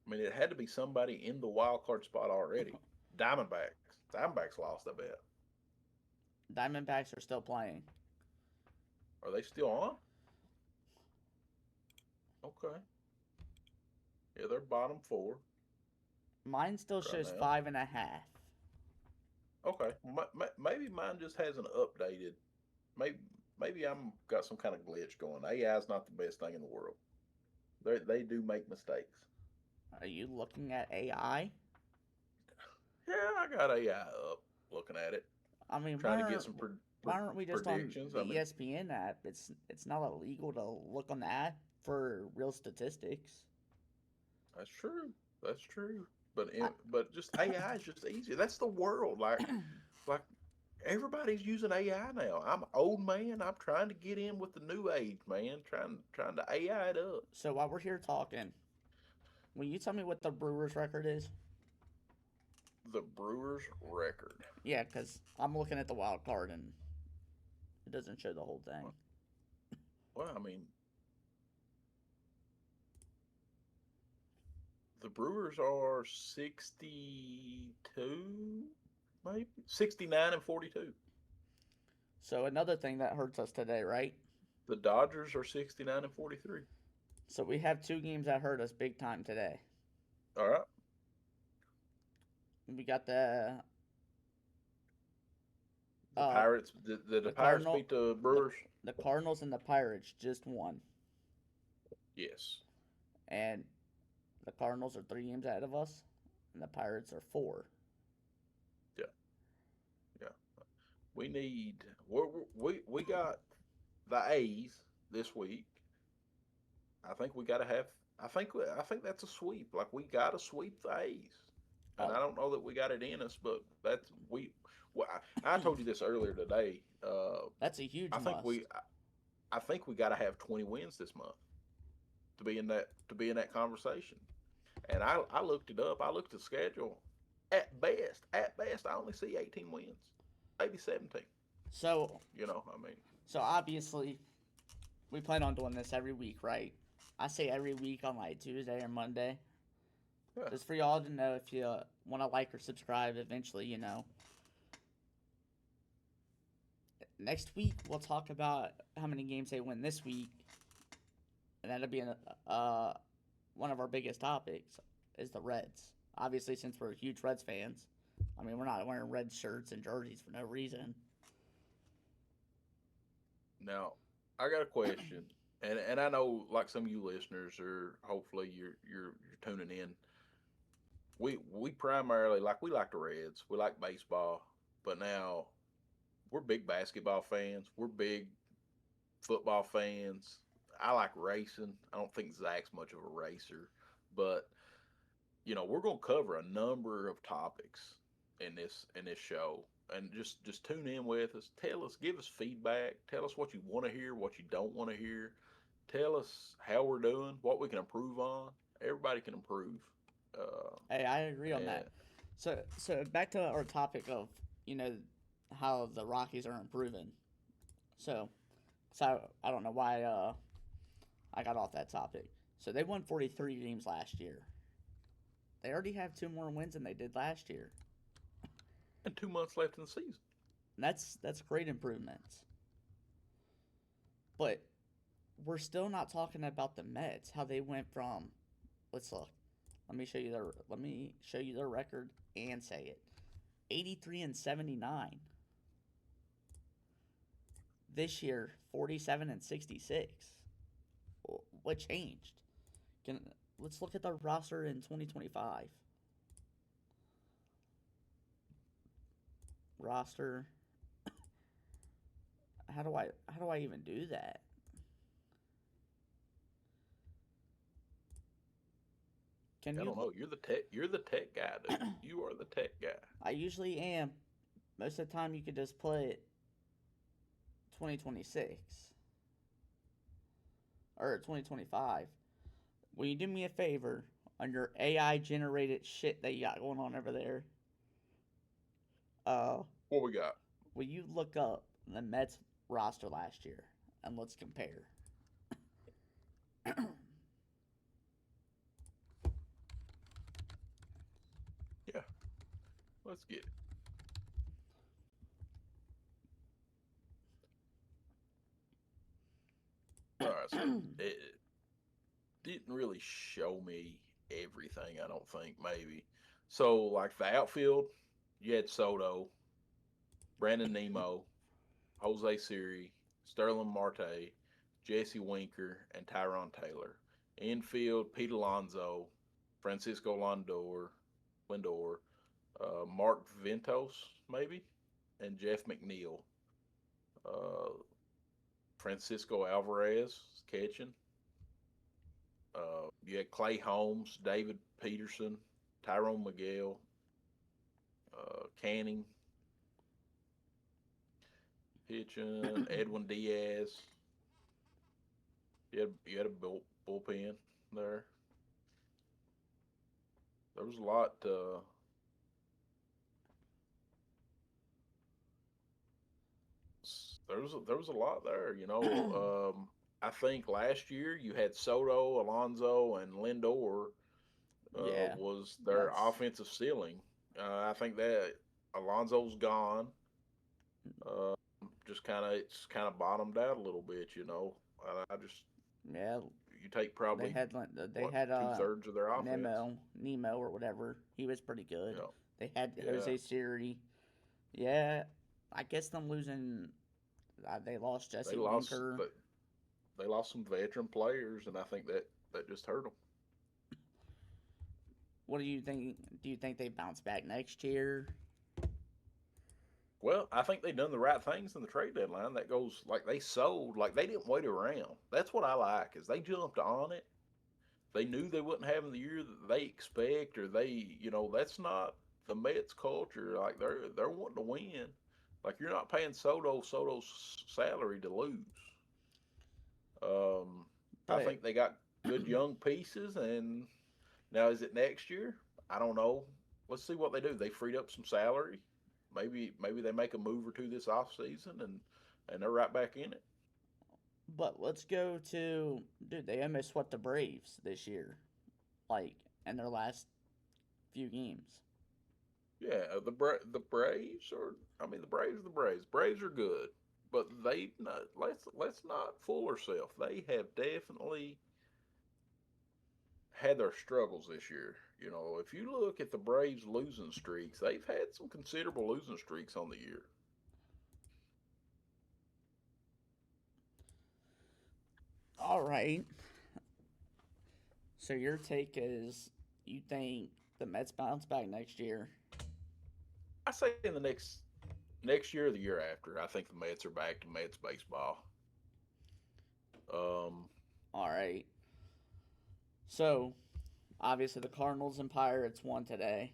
Speaker 1: I mean, it had to be somebody in the wild card spot already. Diamondbacks. Diamondbacks lost, I bet.
Speaker 2: Diamondbacks are still playing.
Speaker 1: Are they still on? Okay. Yeah, they're bottom four
Speaker 2: Mine still
Speaker 1: right
Speaker 2: shows
Speaker 1: now.
Speaker 2: 5.5.
Speaker 1: Okay. Maybe mine just hasn't updated. Maybe maybe I'm got some kind of glitch going. AI is not the best thing in the world. They do make mistakes.
Speaker 2: Are you looking at AI?
Speaker 1: Yeah, I got AI up looking at it,
Speaker 2: I mean,
Speaker 1: trying to get some
Speaker 2: why aren't we just on
Speaker 1: predictions.
Speaker 2: the
Speaker 1: I mean,
Speaker 2: ESPN app? It's not illegal to look on the app for real statistics.
Speaker 1: that's true. That's true. But
Speaker 2: I,
Speaker 1: but just AI is just easier. That's the world. Like everybody's using AI now. I'm an old man. I'm trying to get in with the new age, man. Trying to AI it up.
Speaker 2: so while we're here talking, will you tell me what the Brewers record is?
Speaker 1: The Brewers record.
Speaker 2: Yeah, because I'm looking at the wild card and it doesn't show the whole thing.
Speaker 1: Well, I mean, the Brewers are 62, maybe 69-42.
Speaker 2: So another thing that hurts us today, right?
Speaker 1: The Dodgers are 69-43.
Speaker 2: So we have two games that hurt us big time today.
Speaker 1: All right.
Speaker 2: We got the
Speaker 1: The
Speaker 2: uh
Speaker 1: Pirates. Did the
Speaker 2: the
Speaker 1: Pirates
Speaker 2: Cardinal
Speaker 1: beat the
Speaker 2: the
Speaker 1: Brewers?
Speaker 2: the Cardinals and the Pirates just won,
Speaker 1: Yes.
Speaker 2: and the Cardinals are 3 games ahead of us, and the Pirates are four.
Speaker 1: Yeah. Yeah. We need. We got the A's this week. I think we got to have. I think that's a sweep. Like we got to sweep the A's, and
Speaker 2: Uh,
Speaker 1: I don't know that we got it in us, but that's we. Well, I told you this earlier today.
Speaker 2: that's a huge
Speaker 1: I think
Speaker 2: must.
Speaker 1: we. I think we got to have 20 wins this month to be in that conversation. And I looked it up. I looked at the schedule. At best, I only see 18 wins, maybe 17.
Speaker 2: So
Speaker 1: I mean,
Speaker 2: so obviously we plan on doing this every week, right? I say every week on like Tuesday or Monday,
Speaker 1: yeah.
Speaker 2: just for y'all to know if you want to like or subscribe. Eventually, next week we'll talk about how many games they win this week, and that'll be one of our biggest topics is the Reds. Obviously, since we're huge Reds fans, I mean we're not wearing red shirts and jerseys for no reason.
Speaker 1: Now, I got a question, and I know like some of you listeners are hopefully you're tuning in. We primarily we like the Reds. We like baseball, but now we're big basketball fans. We're big football fans. I like racing. I don't think Zach's much of a racer, but we're going to cover a number of topics in this show, and just tune in with us. Tell us, give us feedback. Tell us what you want to hear, what you don't want to hear. tell us how we're doing, what we can improve on. Everybody can improve. Uh,
Speaker 2: Hey, I agree on
Speaker 1: and
Speaker 2: that. So back to our topic of you know how the Rockies are improving. So so I don't know why I got off that topic. So they won 43 games last year. They already have two more wins than they did last year.
Speaker 1: 2 months left in the season.
Speaker 2: And that's great improvements. But we're still not talking about the Mets. How they went from let's look. Let me show you their record and say it. 83 and 79. This year 47 and 66. What changed? Can let's look at the roster in 2025. Roster. How do I even do that? Can
Speaker 1: I
Speaker 2: you
Speaker 1: don't know. You're the tech guy, dude. You are the tech guy.
Speaker 2: I usually am. Most of the time you could just put 2026 or 2025. Will you do me a favor on your AI generated shit that you got going on over there? Uh,
Speaker 1: What we got?
Speaker 2: will you look up the Mets roster last year and let's compare?
Speaker 1: Yeah, let's get it. All right, so it didn't really show me everything, I don't think, maybe. So, like the outfield, you had Soto, Brandon Nemo, Jose Siri, Sterling Marte, Jesse Winker, and Tyron Taylor. Infield, Pete Alonso, Francisco Lindor, Mark Ventos, maybe, and Jeff McNeil. Uh, Francisco Alvarez catching. You had Clay Holmes, David Peterson, Tyrone Miguel, Canning pitching, Edwin Diaz. You had a bullpen there. There was a lot. There was a lot there. I think last year you had Soto, Alonso, and Lindor
Speaker 2: Yeah,
Speaker 1: was their
Speaker 2: that's
Speaker 1: offensive ceiling. I think that Alonso's gone. Uh, just it's kind of bottomed out a little bit. I just
Speaker 2: yeah.
Speaker 1: you take
Speaker 2: They
Speaker 1: probably
Speaker 2: had they
Speaker 1: what
Speaker 2: had
Speaker 1: 2/3 of their offense.
Speaker 2: Nemo or whatever. He was pretty good.
Speaker 1: Yeah,
Speaker 2: They had
Speaker 1: yeah.
Speaker 2: Jose Siri. Yeah, I guess them losing. They lost
Speaker 1: They
Speaker 2: Jesse
Speaker 1: lost
Speaker 2: Winker.
Speaker 1: they lost some veteran players, and I think that just hurt them.
Speaker 2: What do you think? Do you think they bounce back next year?
Speaker 1: Well, I think they done the right things in the trade deadline. That goes like they sold, like they didn't wait around. That's what I like is they jumped on it. They knew they wasn't having the year that they expect, or that's not the Mets culture. Like they're wanting to win. Like you're not paying Soto's salary to lose. Um, I
Speaker 2: But
Speaker 1: think they got good young pieces, and now is it next year? I don't know. Let's see what they do. They freed up some salary. Maybe they make a move or two this off season, and they're right back in it.
Speaker 2: let's go to dude. They almost swept the Braves this year, like in their last few games.
Speaker 1: Yeah, the Braves are. I mean, the Braves are the Braves. Braves are good, but they not. Let's not fool ourselves. They have definitely had their struggles this year. If you look at the Braves losing streaks, they've had some considerable losing streaks on the year.
Speaker 2: All right. So your take is you think the Mets bounce back next year?
Speaker 1: I say in the next year or the year after, I think the Mets are back to Mets baseball. Um,
Speaker 2: All right. So obviously the Cardinals and Pirates won today.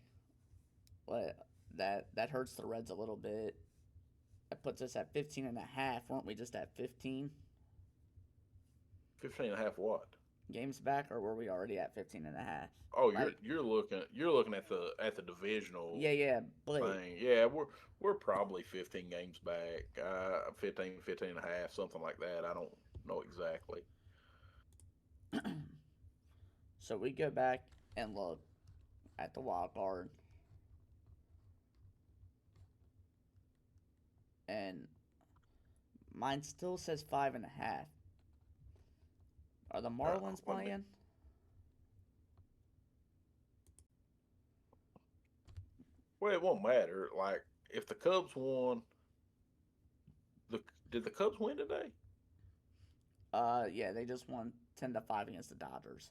Speaker 2: But that hurts the Reds a little bit. That puts us at 15 and a half. Weren't we just at 15?
Speaker 1: 15 and a half what?
Speaker 2: games back, or were we already at 15 and a half?
Speaker 1: Oh,
Speaker 2: Like,
Speaker 1: you're looking at the divisional
Speaker 2: yeah, but
Speaker 1: thing. Yeah, we're probably 15 games back. 15, 15 and a half, something like that. I don't know exactly.
Speaker 2: so we go back and look at the wild card, and mine still says 5.5. Are the Marlins
Speaker 1: Let me.
Speaker 2: playing?
Speaker 1: Well, it won't matter. Like if the Cubs won, the did the Cubs win today?
Speaker 2: Yeah, they just won 10-5 against the Dodgers.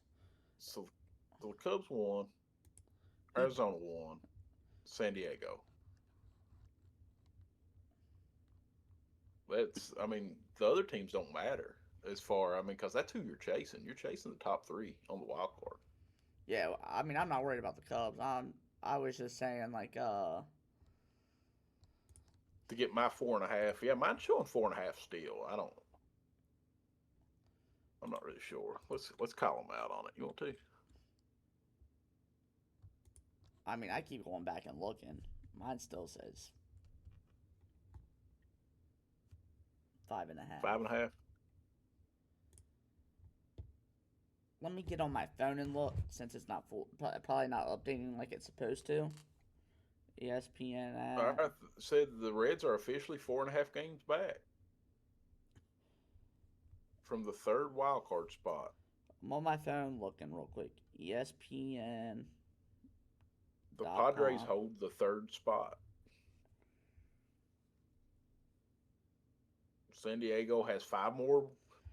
Speaker 1: So the Cubs won,
Speaker 2: He,
Speaker 1: Arizona won, San Diego. I mean, the other teams don't matter as far. I mean, because that's who you're chasing. You're chasing the top three on the wild card.
Speaker 2: yeah, I mean, I'm not worried about the Cubs. I was just saying, like,
Speaker 1: To get my 4.5, yeah, mine's showing 4.5 still. I'm not really sure. Let's call them out on it. You want to?
Speaker 2: I mean, I keep going back and looking. Mine still says 5.5.
Speaker 1: 5.5.
Speaker 2: Let me get on my phone and look since it's not full. Probably not updating like it's supposed to. ESPN
Speaker 1: All
Speaker 2: app.
Speaker 1: right, said the Reds are officially 4.5 games back from the third wild card spot.
Speaker 2: I'm on my phone looking real quick. ESPN.com.
Speaker 1: The Padres hold the third spot. San Diego has 5 more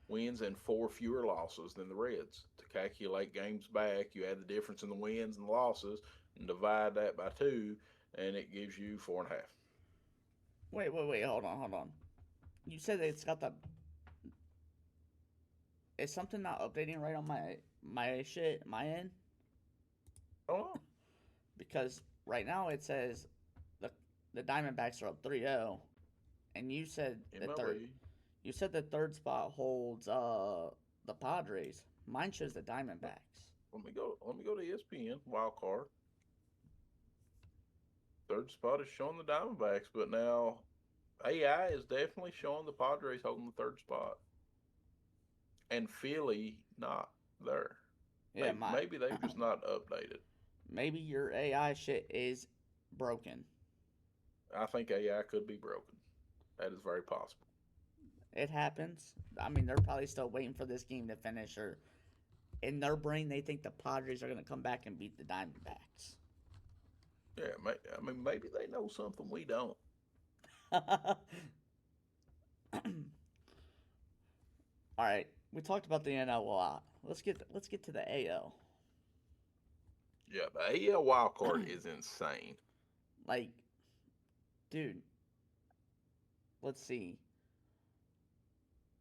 Speaker 1: wins and 4 fewer losses than the Reds. To calculate games back, you add the difference in the wins and the losses and divide that by 2, and it gives you 4.5.
Speaker 2: Wait. Hold on. You said it's got the. Is something not updating right on my end?
Speaker 1: Oh,
Speaker 2: Because right now it says the the Diamondbacks are up 3-0, and
Speaker 1: MLB.
Speaker 2: you said the third spot holds the Padres. Mine shows the Diamondbacks.
Speaker 1: Let me go. Let me go to ESPN wild card. Third spot is showing the Diamondbacks, but now AI is definitely showing the Padres holding the third spot, and Philly not there.
Speaker 2: Yeah,
Speaker 1: Maybe they've just not updated.
Speaker 2: maybe your AI shit is broken.
Speaker 1: I think AI could be broken. That is very possible.
Speaker 2: It happens. I mean, they're probably still waiting for this game to finish, or in their brain they think the Padres are gonna come back and beat the Diamondbacks.
Speaker 1: Yeah, I mean maybe they know something we don't.
Speaker 2: All right, we talked about the NL a lot. Let's get to the AL.
Speaker 1: Yeah, the AL wild card is insane.
Speaker 2: Like, dude, let's see.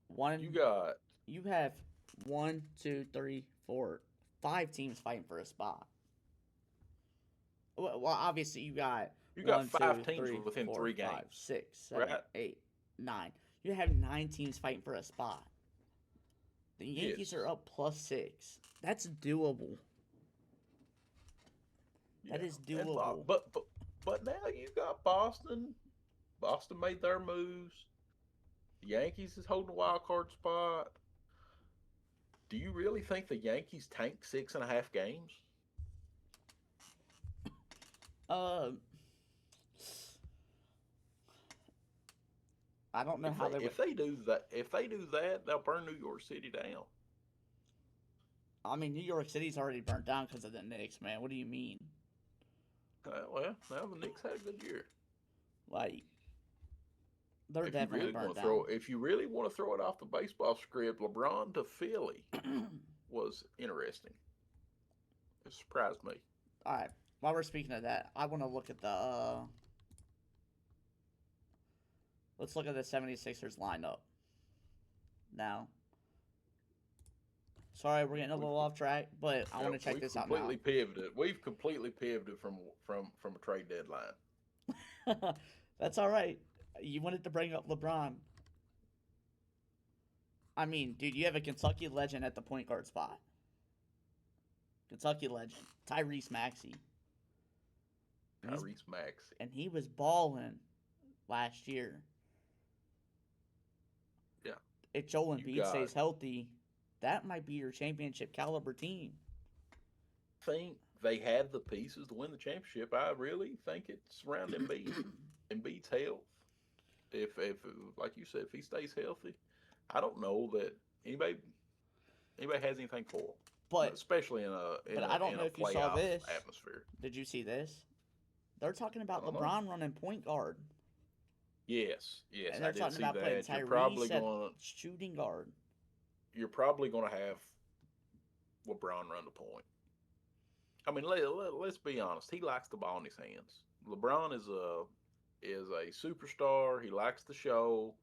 Speaker 1: You
Speaker 2: One,
Speaker 1: got
Speaker 2: you have one, two, three, four, 5 teams fighting for a spot. Well, obviously you got
Speaker 1: you got
Speaker 2: one,
Speaker 1: five
Speaker 2: two,
Speaker 1: teams
Speaker 2: three,
Speaker 1: within
Speaker 2: four, 5,
Speaker 1: three games,
Speaker 2: 6, 7,
Speaker 1: right?
Speaker 2: 8, 9. You have 9 teams fighting for a spot. The Yankees are
Speaker 1: Yes.
Speaker 2: up +6. That's doable. That
Speaker 1: Yeah,
Speaker 2: is
Speaker 1: and
Speaker 2: doable.
Speaker 1: but now you got Boston. Boston made their moves. The Yankees is holding a wild card spot. Do you really think the Yankees tank 6.5 games?
Speaker 2: Uh, I don't know
Speaker 1: If
Speaker 2: how
Speaker 1: they
Speaker 2: they would.
Speaker 1: if they do that, they'll burn New York City down.
Speaker 2: I mean, New York City's already burnt down because of the Knicks, man. What do you mean?
Speaker 1: Well, now the Knicks had a good year.
Speaker 2: Like, they're
Speaker 1: If you
Speaker 2: definitely
Speaker 1: really
Speaker 2: burnt
Speaker 1: want to
Speaker 2: down.
Speaker 1: throw, if you really want to throw it off the baseball script, LeBron to Philly was interesting. It surprised me.
Speaker 2: All right. While we're speaking of that, I want to look at the. Let's look at the 76ers lineup now. Sorry, we're getting a
Speaker 1: We've
Speaker 2: little off track, but I want to check
Speaker 1: we've
Speaker 2: this out now.
Speaker 1: completely pivoted. We've completely pivoted from a trade deadline.
Speaker 2: That's all right. You wanted to bring up LeBron. I mean, dude, you have a Kentucky legend at the point guard spot. Kentucky legend, Tyrese Maxey.
Speaker 1: Tyrese Maxey.
Speaker 2: And he was balling last year.
Speaker 1: Yeah.
Speaker 2: If Joel Embiid stays healthy, that might be your championship caliber team.
Speaker 1: Think they have the pieces to win the championship. I really think it's around Embiid. Embiid's health. If like you said, if he stays healthy, I don't know that anybody has anything for him. But especially in
Speaker 2: I don't know if you saw this
Speaker 1: atmosphere.
Speaker 2: Did you see this? They're talking about LeBron running point guard.
Speaker 1: Yes,
Speaker 2: and they're talking about playing Tyrese at shooting guard.
Speaker 1: You're probably going to have LeBron run the point. I mean, let's be honest. He likes the ball in his hands. LeBron is a superstar. He likes the show,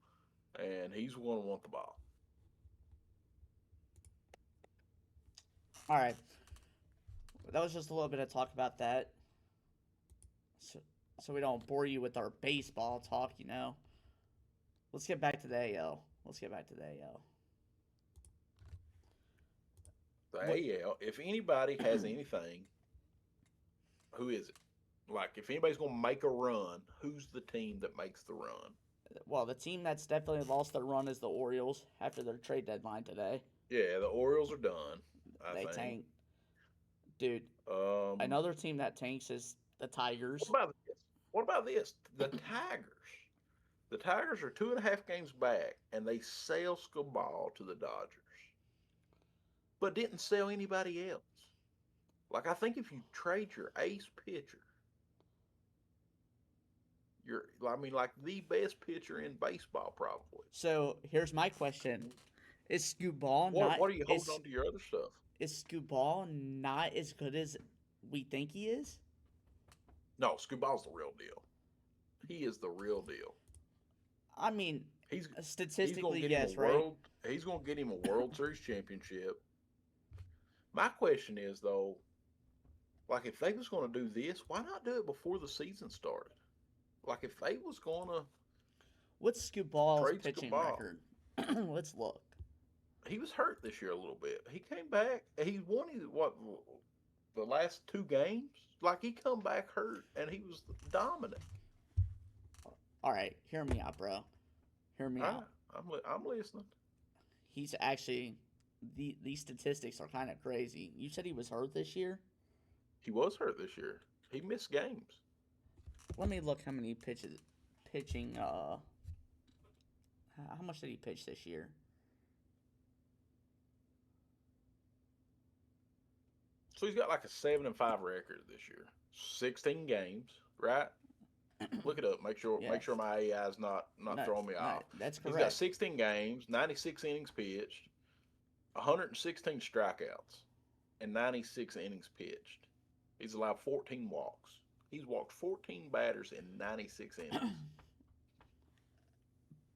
Speaker 1: and he's going to want the ball.
Speaker 2: All right. That was just a little bit of talk about that. So we don't bore you with our baseball talk, you know. Let's get back to the AL.
Speaker 1: The AL, if anybody has anything, who is it? Like, if anybody's going to make a run, who's the team that makes the run?
Speaker 2: Well, the team that's definitely lost their run is the Orioles after their trade deadline today.
Speaker 1: Yeah, the Orioles are done.
Speaker 2: They tank. Dude, another team that tanks is the Tigers.
Speaker 1: What about this? The Tigers. The Tigers are 2.5 games back, and they sell Skubal to the Dodgers, but didn't sell anybody else. Like, I think if you trade your ace pitcher, like the best pitcher in baseball, probably.
Speaker 2: So here's my question: Is Skubal not?
Speaker 1: What are you holding on to your other stuff?
Speaker 2: Is Skubal not as good as we think he is?
Speaker 1: No, Skubal's the real deal. He is the real deal.
Speaker 2: I mean, statistically, yes, right?
Speaker 1: He's going to get him a World Series championship. My question is, though, like, if they was going to do this, why not do it before the season started? Like, if they was going to...
Speaker 2: What's Skubal's pitching record? Let's look.
Speaker 1: He was hurt this year a little bit. He came back. He won the last 2 games? Like, he come back hurt, and he was dominant.
Speaker 2: All right, hear me out, bro. Hear me out.
Speaker 1: I'm listening.
Speaker 2: He's actually... These statistics are kind of crazy. You said he was hurt this year?
Speaker 1: He was hurt this year. He missed games.
Speaker 2: Let me look how many pitching, how much did he pitch this year?
Speaker 1: So he's got like a 7-5 record this year. 16 games, right? Look it up. Make sure my AI is not throwing me off.
Speaker 2: That's correct.
Speaker 1: He's got 16 games, 96 innings pitched, 116 strikeouts, and 96 innings pitched. He's allowed 14 walks. He's walked 14 batters in 96 innings.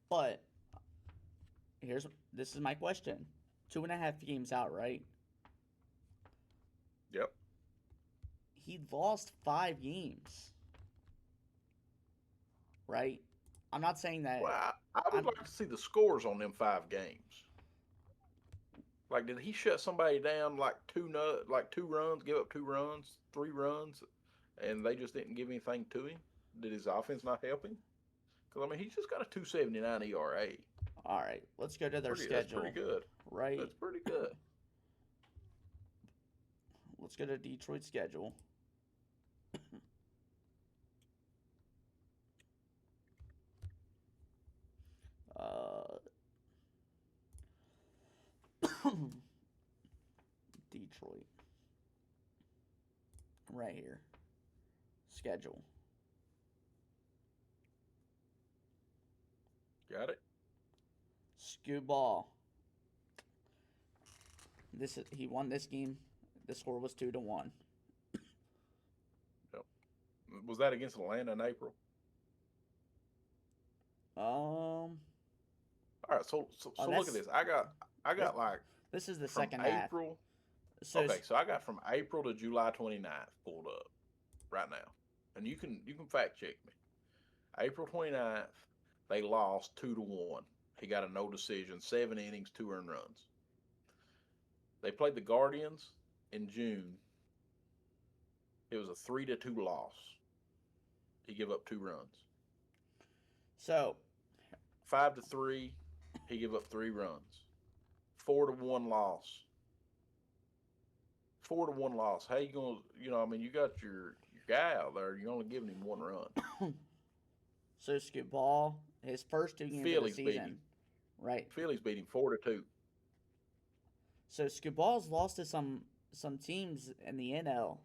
Speaker 2: But this is my question: 2.5 games out, right?
Speaker 1: Yep.
Speaker 2: He lost 5 games, right? I'm not saying that.
Speaker 1: Well, I would like to see the scores on them 5 games. Like, did he shut somebody down like 2 runs, give up 2 runs, 3 runs, and they just didn't give anything to him? Did his offense not help him? Because, I mean, he's just got a 2.79 ERA.
Speaker 2: All right, let's go to their schedule.
Speaker 1: That's pretty good.
Speaker 2: Right?
Speaker 1: That's pretty good.
Speaker 2: Let's go to Detroit's schedule. Detroit. Right here. Schedule.
Speaker 1: Got it?
Speaker 2: Skubal. He won this game. The score was 2-1.
Speaker 1: Yep. Was that against Atlanta in April?
Speaker 2: All
Speaker 1: right, so look at this. I got like
Speaker 2: this is the
Speaker 1: from
Speaker 2: second
Speaker 1: April.
Speaker 2: Half.
Speaker 1: So I got from April to July 29th pulled up right now, and you can fact check me. April 29th, they lost 2-1. He got a no decision, 7 innings, 2 earned runs. They played the Guardians in June. It was a 3-2 loss. He gave up 2 runs.
Speaker 2: So
Speaker 1: 5-3, he gave up 3 runs. 4-1 loss. 4-1 loss. How you gonna? I mean, you got your guy out there. You're only giving him 1 run.
Speaker 2: so Skubal, his first 2 games
Speaker 1: Phillies
Speaker 2: of the
Speaker 1: beat
Speaker 2: season,
Speaker 1: him.
Speaker 2: right?
Speaker 1: Phillies beat him 4-2.
Speaker 2: So Skubal's lost to some teams in the NL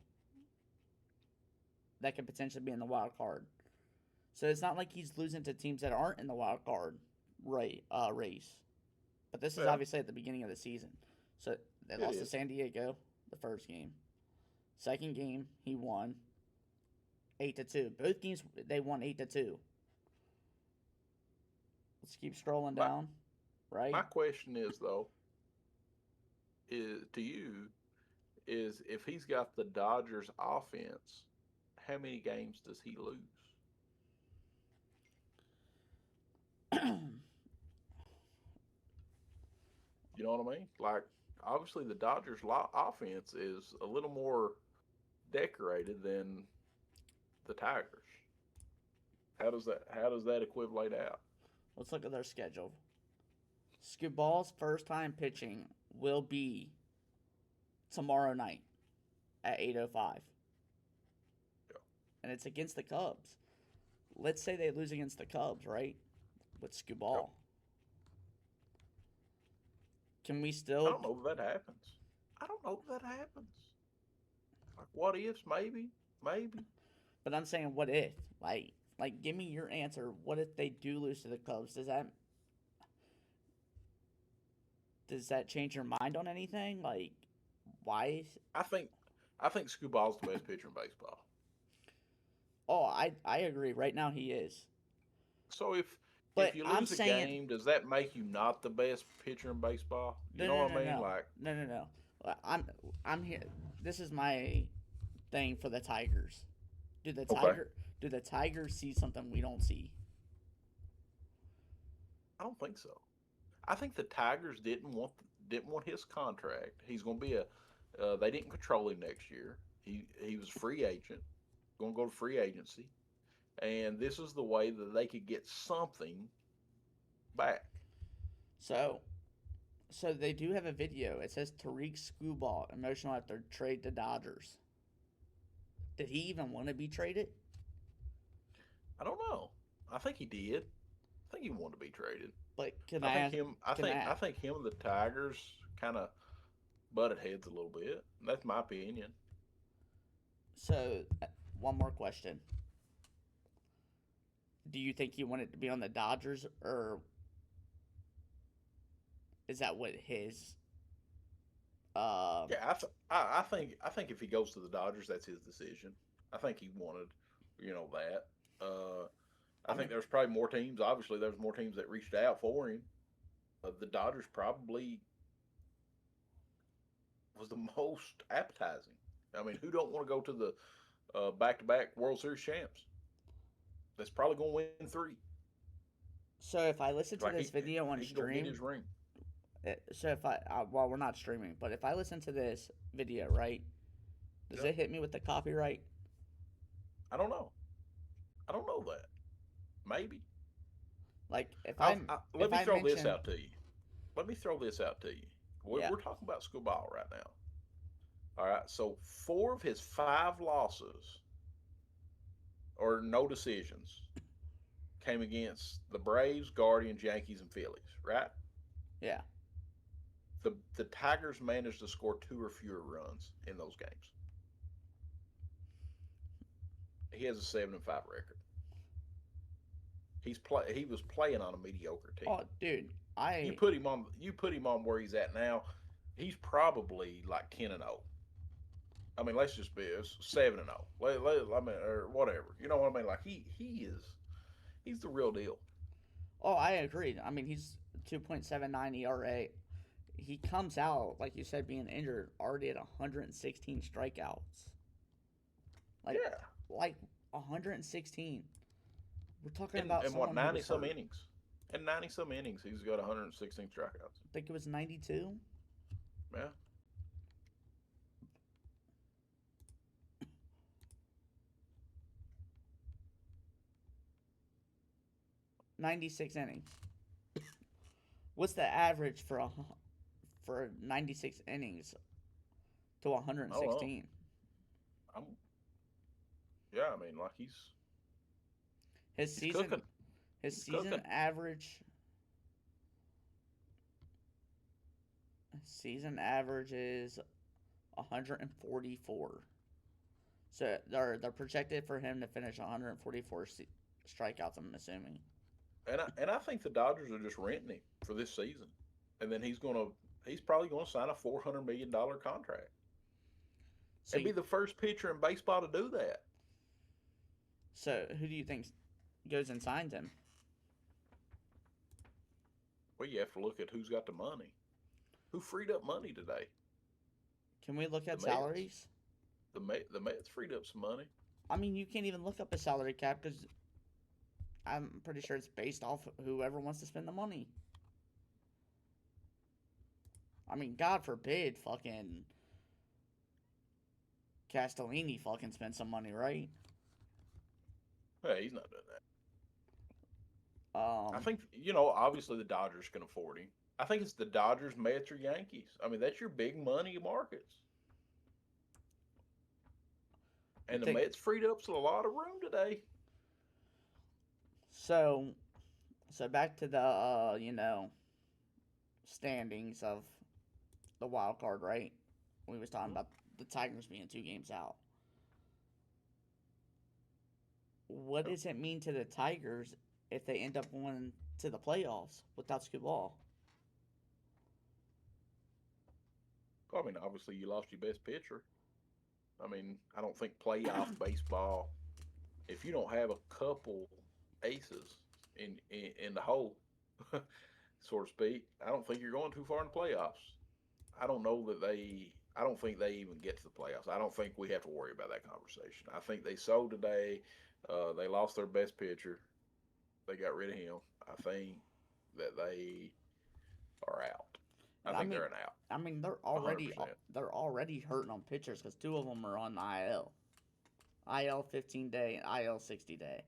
Speaker 2: that could potentially be in the wild card. So it's not like he's losing to teams that aren't in the wild card race. But this is
Speaker 1: Yeah.
Speaker 2: obviously at the beginning of the season. So they
Speaker 1: It
Speaker 2: lost to
Speaker 1: is.
Speaker 2: San Diego the first game. Second game he won 8-2. Both games they won 8-2. Let's keep scrolling
Speaker 1: My
Speaker 2: down. Right?
Speaker 1: my question is though, is to you, is if he's got the Dodgers offense, how many games does he lose? You know what I mean? Like, obviously, the Dodgers' offense is a little more decorated than the Tigers. How does that equivalent out?
Speaker 2: Let's look at their schedule. Skubal's first time pitching will be tomorrow night at 8:05.
Speaker 1: Yeah.
Speaker 2: And it's against the Cubs. Let's say they lose against the Cubs, right? With Skubal.
Speaker 1: Yep.
Speaker 2: Can we
Speaker 1: I
Speaker 2: still
Speaker 1: don't know if that happens. I don't know if that happens. Like, what ifs? Maybe.
Speaker 2: but I'm saying what if? Like give me your answer. What if they do lose to the Cubs? Does that change your mind on anything? Like why
Speaker 1: I think Scooball's the best pitcher in baseball.
Speaker 2: Oh, I agree. Right now he is.
Speaker 1: So if
Speaker 2: But
Speaker 1: you
Speaker 2: I'm
Speaker 1: lose a
Speaker 2: saying
Speaker 1: game, does that make you not the best pitcher in baseball? You
Speaker 2: no
Speaker 1: know
Speaker 2: no
Speaker 1: what
Speaker 2: no
Speaker 1: I mean?
Speaker 2: no.
Speaker 1: Like,
Speaker 2: No. I'm here. This is my thing for the Tigers. Do the
Speaker 1: okay,
Speaker 2: Tiger do the Tigers see something we don't see?
Speaker 1: I don't think so. I think the Tigers didn't want his contract. He's going to be a. They didn't control him next year. He was a free agent, going to go to free agency, and this is the way that they could get something back.
Speaker 2: So they do have a video. It says Tariq Skubal emotional after trade to Dodgers. Did he even want to be traded?
Speaker 1: I don't know. I think he did. I think he wanted to be traded.
Speaker 2: But can
Speaker 1: I
Speaker 2: I
Speaker 1: think
Speaker 2: ask?
Speaker 1: him. I
Speaker 2: Can
Speaker 1: think
Speaker 2: I?
Speaker 1: I think him and the Tigers kind of butted heads a little bit. That's my opinion.
Speaker 2: So one more question. Do you think he wanted to be on the Dodgers, or is that what his uh
Speaker 1: Yeah, I think if he goes to the Dodgers, that's his decision. I think he wanted, that. I
Speaker 2: I
Speaker 1: think
Speaker 2: mean
Speaker 1: there's probably more teams. Obviously, there's more teams that reached out for him. The Dodgers probably was the most appetizing. I mean, who don't want to go to the back-to-back World Series champs? That's probably going to win three.
Speaker 2: so if I listen to
Speaker 1: Like
Speaker 2: this video on
Speaker 1: he's going to get
Speaker 2: stream,
Speaker 1: his ring.
Speaker 2: so if I well we're not streaming, but if I listen to this video, right, does
Speaker 1: Yeah.
Speaker 2: it hit me with the copyright?
Speaker 1: I don't know. I don't know that. Maybe.
Speaker 2: Like if
Speaker 1: Let me
Speaker 2: I
Speaker 1: throw this
Speaker 2: mention
Speaker 1: out to you. Let me throw this out to you. We're,
Speaker 2: yeah,
Speaker 1: we're talking about Scuball right now. All right. So 4 of his 5 losses or no decisions came against the Braves, Guardians, Yankees, and Phillies. Right.
Speaker 2: yeah.
Speaker 1: The Tigers managed to score 2 or fewer runs in those games. He has a 7-5 record. He was playing on a mediocre team.
Speaker 2: Oh, dude,
Speaker 1: You
Speaker 2: I
Speaker 1: put him on. You put him on where he's at now. He's probably like 10-0. I mean, let's just be 7-0. I mean, or whatever. You know what I mean? Like he's the real deal.
Speaker 2: I agree. I mean, he's 2.79 ERA. He comes out like you said, being injured, already at 116 strikeouts. Like
Speaker 1: Yeah,
Speaker 2: 116. We're talking
Speaker 1: and
Speaker 2: about
Speaker 1: and what
Speaker 2: someone who
Speaker 1: 90
Speaker 2: was
Speaker 1: some
Speaker 2: hurt.
Speaker 1: innings. In 90 some innings, he's got 116 strikeouts.
Speaker 2: I think it was 92.
Speaker 1: Yeah.
Speaker 2: 96 innings. What's the average for 96 innings to
Speaker 1: Oh well.
Speaker 2: 116?
Speaker 1: I'm. Yeah. I mean, like
Speaker 2: His
Speaker 1: he's
Speaker 2: season
Speaker 1: cooking.
Speaker 2: his
Speaker 1: He's
Speaker 2: season
Speaker 1: cooking.
Speaker 2: average season average is 144. So they're projected for him to finish 144 strikeouts. I'm assuming.
Speaker 1: And I think the Dodgers are just renting him for this season, and then he's probably gonna sign a $400 million contract
Speaker 2: So
Speaker 1: and be the first pitcher in baseball to do that.
Speaker 2: who do you think goes and signs him?
Speaker 1: Well, you have to look at who's got the money. Who freed up money today?
Speaker 2: Can we look
Speaker 1: The
Speaker 2: at
Speaker 1: Mets.
Speaker 2: salaries?
Speaker 1: The Mets freed up some money.
Speaker 2: I mean, you can't even look up a salary cap because I'm pretty sure it's based off whoever wants to spend the money. I mean, God forbid, fucking Castellini fucking spend some money, right?
Speaker 1: Hey, he's not doing that. I
Speaker 2: Um,
Speaker 1: think obviously the Dodgers can afford him. I think it's the Dodgers, Mets, or Yankees. I mean, that's your big money markets.
Speaker 2: you
Speaker 1: And the
Speaker 2: think
Speaker 1: Mets freed up a lot of room today.
Speaker 2: so? So back to the standings of the wild card, right? We was talking
Speaker 1: Mhm.
Speaker 2: about the Tigers being 2 games out. What
Speaker 1: Yep.
Speaker 2: does it mean to the Tigers if they end up going to the playoffs without Skubal?
Speaker 1: Well, I mean, obviously you lost your best pitcher. I mean, I don't think playoff baseball, if you don't have a couple aces in the hole, so to speak, I don't think you're going too far in the playoffs. I don't know that they. I don't think they even get to the playoffs. I don't think we have to worry about that conversation. I think they sold today. They lost their best pitcher. They got rid of him. I think that they are out. I
Speaker 2: I
Speaker 1: think
Speaker 2: mean,
Speaker 1: they're an out.
Speaker 2: they're
Speaker 1: 100%.
Speaker 2: already hurting on pitchers because two of them are on IL 15 day and IL 60 day.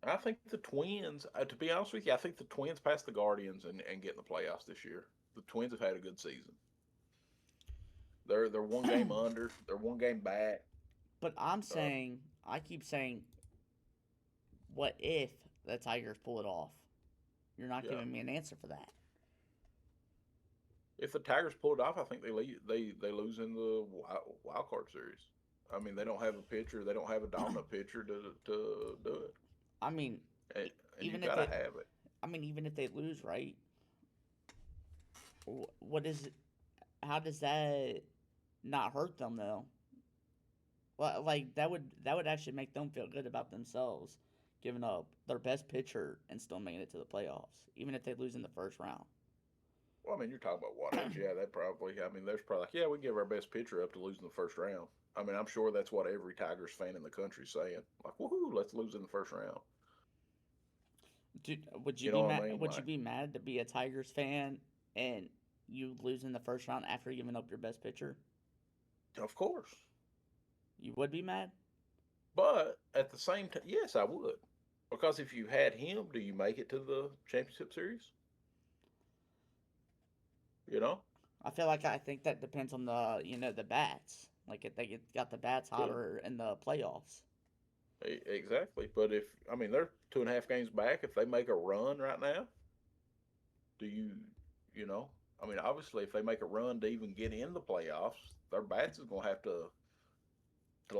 Speaker 1: I think the Twins, to be honest with you, I think the Twins passed the Guardians and get in the playoffs this year. The Twins have had a good season. They're one game under. They're one game back.
Speaker 2: But
Speaker 1: Uh,
Speaker 2: I keep saying, what if the Tigers pull it off? You're not
Speaker 1: yeah.
Speaker 2: giving me an answer for that.
Speaker 1: If the Tigers pull it off, I think they lose in the wild card series. I mean, they don't have a pitcher. They don't have a dominant pitcher to do it,
Speaker 2: I mean,
Speaker 1: and, and you
Speaker 2: even if
Speaker 1: got to
Speaker 2: they,
Speaker 1: have it.
Speaker 2: even if they lose, right? What is? How does that not hurt them though? Well, like that would actually make them feel good about themselves, giving up their best pitcher and still making it to the playoffs, even if they lose in the first round.
Speaker 1: Well, I mean, you're talking about what ifs. Yeah, that probably. I mean, there's probably like, yeah, we give our best pitcher up to lose in the first round. I mean, I'm sure that's what every Tigers fan in the country's saying. Like, woohoo, let's lose in the first round.
Speaker 2: Dude, would you
Speaker 1: You
Speaker 2: be
Speaker 1: know what
Speaker 2: mad?
Speaker 1: I mean?
Speaker 2: Would you
Speaker 1: Like,
Speaker 2: be mad to be a Tigers fan and you lose in the first round after giving up your best pitcher?
Speaker 1: of course.
Speaker 2: You would be mad.
Speaker 1: But at the same time, yes, I would. Because if you had him, do you make it to the championship series? You know,
Speaker 2: I feel like I think that depends on the bats. Like if got the bats
Speaker 1: could
Speaker 2: hotter in the playoffs.
Speaker 1: exactly. But if I mean they're 2.5 games back, if they make a run right now, do you know? I mean, obviously, if they make a run to even get in the playoffs, their bats is going to have to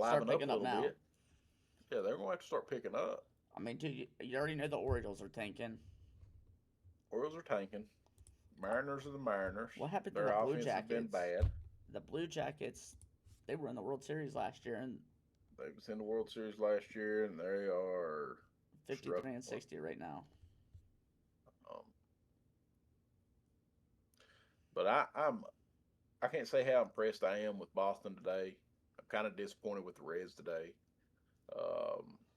Speaker 2: Start
Speaker 1: liven up
Speaker 2: picking
Speaker 1: a
Speaker 2: up
Speaker 1: little
Speaker 2: now.
Speaker 1: bit. Yeah, they're going to have to start picking up.
Speaker 2: I mean, dude, you already know the Orioles are tanking.
Speaker 1: Orioles are tanking. Mariners are the Mariners.
Speaker 2: What happened to
Speaker 1: Their
Speaker 2: the Blue
Speaker 1: offense has been
Speaker 2: Jackets?
Speaker 1: bad.
Speaker 2: The Blue Jackets, they were in the World Series last year and
Speaker 1: They was in the World Series last year, and they are
Speaker 2: 53 and
Speaker 1: struggling.
Speaker 2: 60 right now.
Speaker 1: Um, but I can't say how impressed I am with Boston today. I'm kind of disappointed with the Reds today.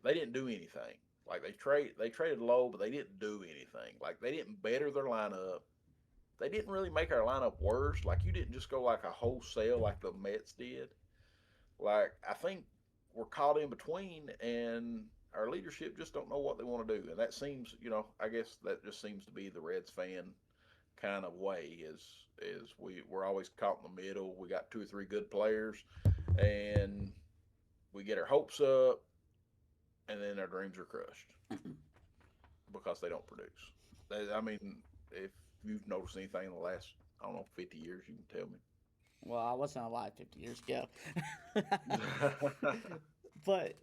Speaker 1: They didn't do anything. Like they traded low, but they didn't do anything. Like they didn't better their lineup. They didn't really make our lineup worse. Like you didn't just go like a wholesale like the Mets did. Like I think we're caught in between, and our leadership just don't know what they want to do. And that seems, I guess that just seems to be the Reds fan kind of way. Is we're always caught in the middle. We got two or three good players, and we get our hopes up, and then our dreams are crushed because they don't produce. I mean, if you've noticed anything in the last, I don't know, 50 years, you can tell me.
Speaker 2: Well, I wasn't alive 50 years ago. But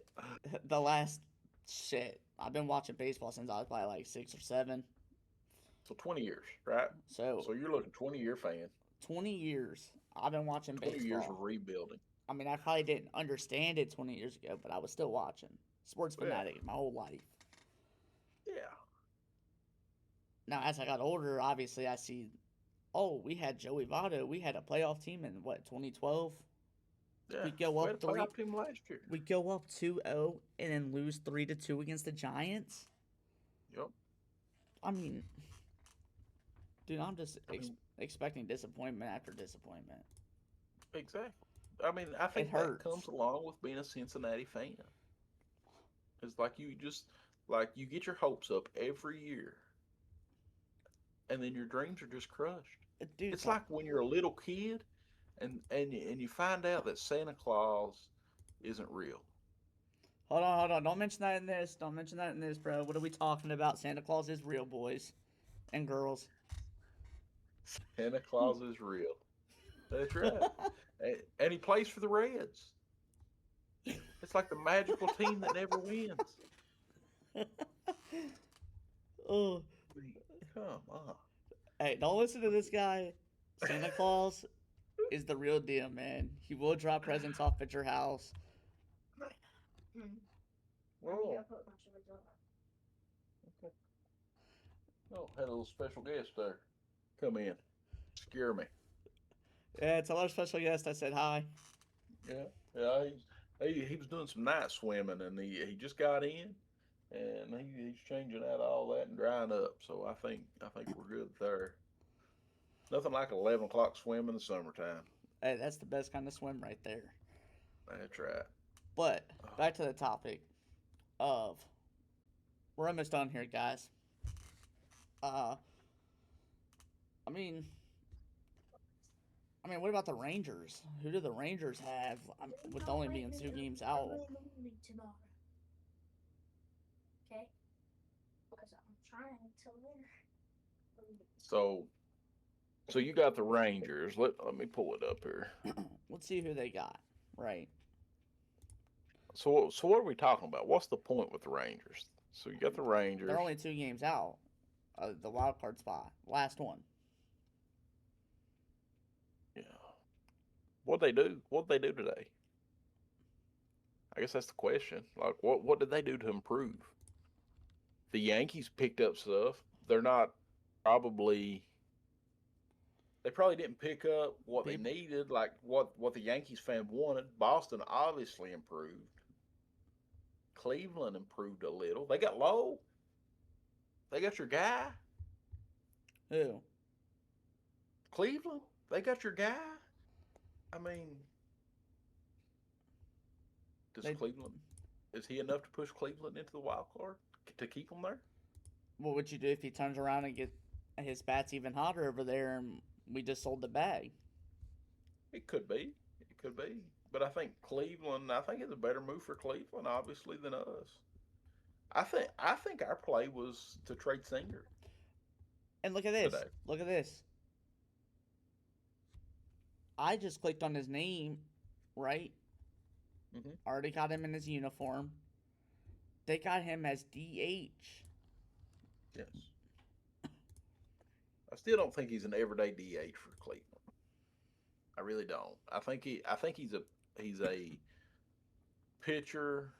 Speaker 2: the last shit, I've been watching baseball since I was probably like 6 or 7.
Speaker 1: So 20 years, right?
Speaker 2: So
Speaker 1: So you're looking 20-year fan,
Speaker 2: 20 years I've been watching
Speaker 1: 20 years of
Speaker 2: baseball.
Speaker 1: rebuilding.
Speaker 2: I mean, I probably didn't understand it 20 years ago, but I was still watching. Sports
Speaker 1: Yeah,
Speaker 2: fanatic my whole life.
Speaker 1: yeah,
Speaker 2: Now, as I got older, obviously I see, oh, we had Joey Votto. We had a playoff team in what, 2012?
Speaker 1: yeah.
Speaker 2: We go
Speaker 1: We had
Speaker 2: up
Speaker 1: a
Speaker 2: 3
Speaker 1: playoff team last year.
Speaker 2: we go up 2-0 and then lose 3-2 against the Giants.
Speaker 1: Yep.
Speaker 2: I mean, dude, I'm just
Speaker 1: I mean,
Speaker 2: expecting disappointment after disappointment.
Speaker 1: exactly. I mean, I
Speaker 2: It
Speaker 1: think that
Speaker 2: hurts.
Speaker 1: comes along with being a Cincinnati fan. It's like you just like you get your hopes up every year, and then your dreams are just crushed.
Speaker 2: Dude,
Speaker 1: It's like when you're a little kid, and you find out that Santa Claus isn't real.
Speaker 2: hold on. Don't mention that in this. Don't mention that in this, bro. What are we talking about? Santa Claus is real, boys and girls.
Speaker 1: Santa Claus is real. That's right. And he plays for the Reds. It's like the magical team that never wins.
Speaker 2: Oh,
Speaker 1: Come on.
Speaker 2: hey, don't listen to this guy. Santa Claus is the real deal, man. He will drop presents off at your house.
Speaker 1: Oh, oh, had a little special guest there. Come in. Scare me.
Speaker 2: Yeah, it's our special guest. I said hi.
Speaker 1: Yeah. Yeah, he was doing some night swimming, and he just got in, and he's changing out all that and drying up. So I think we're good there. Nothing like 11 o'clock swim in the summertime.
Speaker 2: Hey, that's the best kind of swim right there.
Speaker 1: That's right.
Speaker 2: But
Speaker 1: Oh,
Speaker 2: back to the topic of we're almost done here, guys. Uh, I mean, what about the Rangers? Who do the Rangers have with only being 2 games out?
Speaker 3: Tomorrow, okay? Because I'm trying to win.
Speaker 1: so so you got the Rangers. Let me pull it up here.
Speaker 2: Let's see who they got. Right.
Speaker 1: So what are we talking about? What's the point with the Rangers? So you got the
Speaker 2: They're
Speaker 1: Rangers.
Speaker 2: only 2 games out. The wild card spot. Last one.
Speaker 1: Yeah. What they do? What they do today? I guess that's the question. Like, what did they do to improve? The Yankees picked up stuff. They're not probably. They probably didn't pick up what they
Speaker 2: People,
Speaker 1: needed, like what the Yankees fan wanted. Boston obviously improved. Cleveland improved a little. They got low. They got your guy.
Speaker 2: who?
Speaker 1: Cleveland. They got your guy. I mean, does
Speaker 2: They.
Speaker 1: Cleveland is he enough to push Cleveland into the wild card to keep them there?
Speaker 2: What would you do if he turns around and get his bats even hotter over there and we just sold the bag?
Speaker 1: It could be. It could be. But I think Cleveland. I think it's a better move for Cleveland, obviously, than us. I think our play was to trade Singer
Speaker 2: And look at this.
Speaker 1: today.
Speaker 2: Look at this. I just clicked on his name, right?
Speaker 1: Hmm.
Speaker 2: Already got him in his uniform. They got him as DH.
Speaker 1: Yes. I still don't think he's an everyday DH for Cleveland. I really don't. I think he's a pitcher.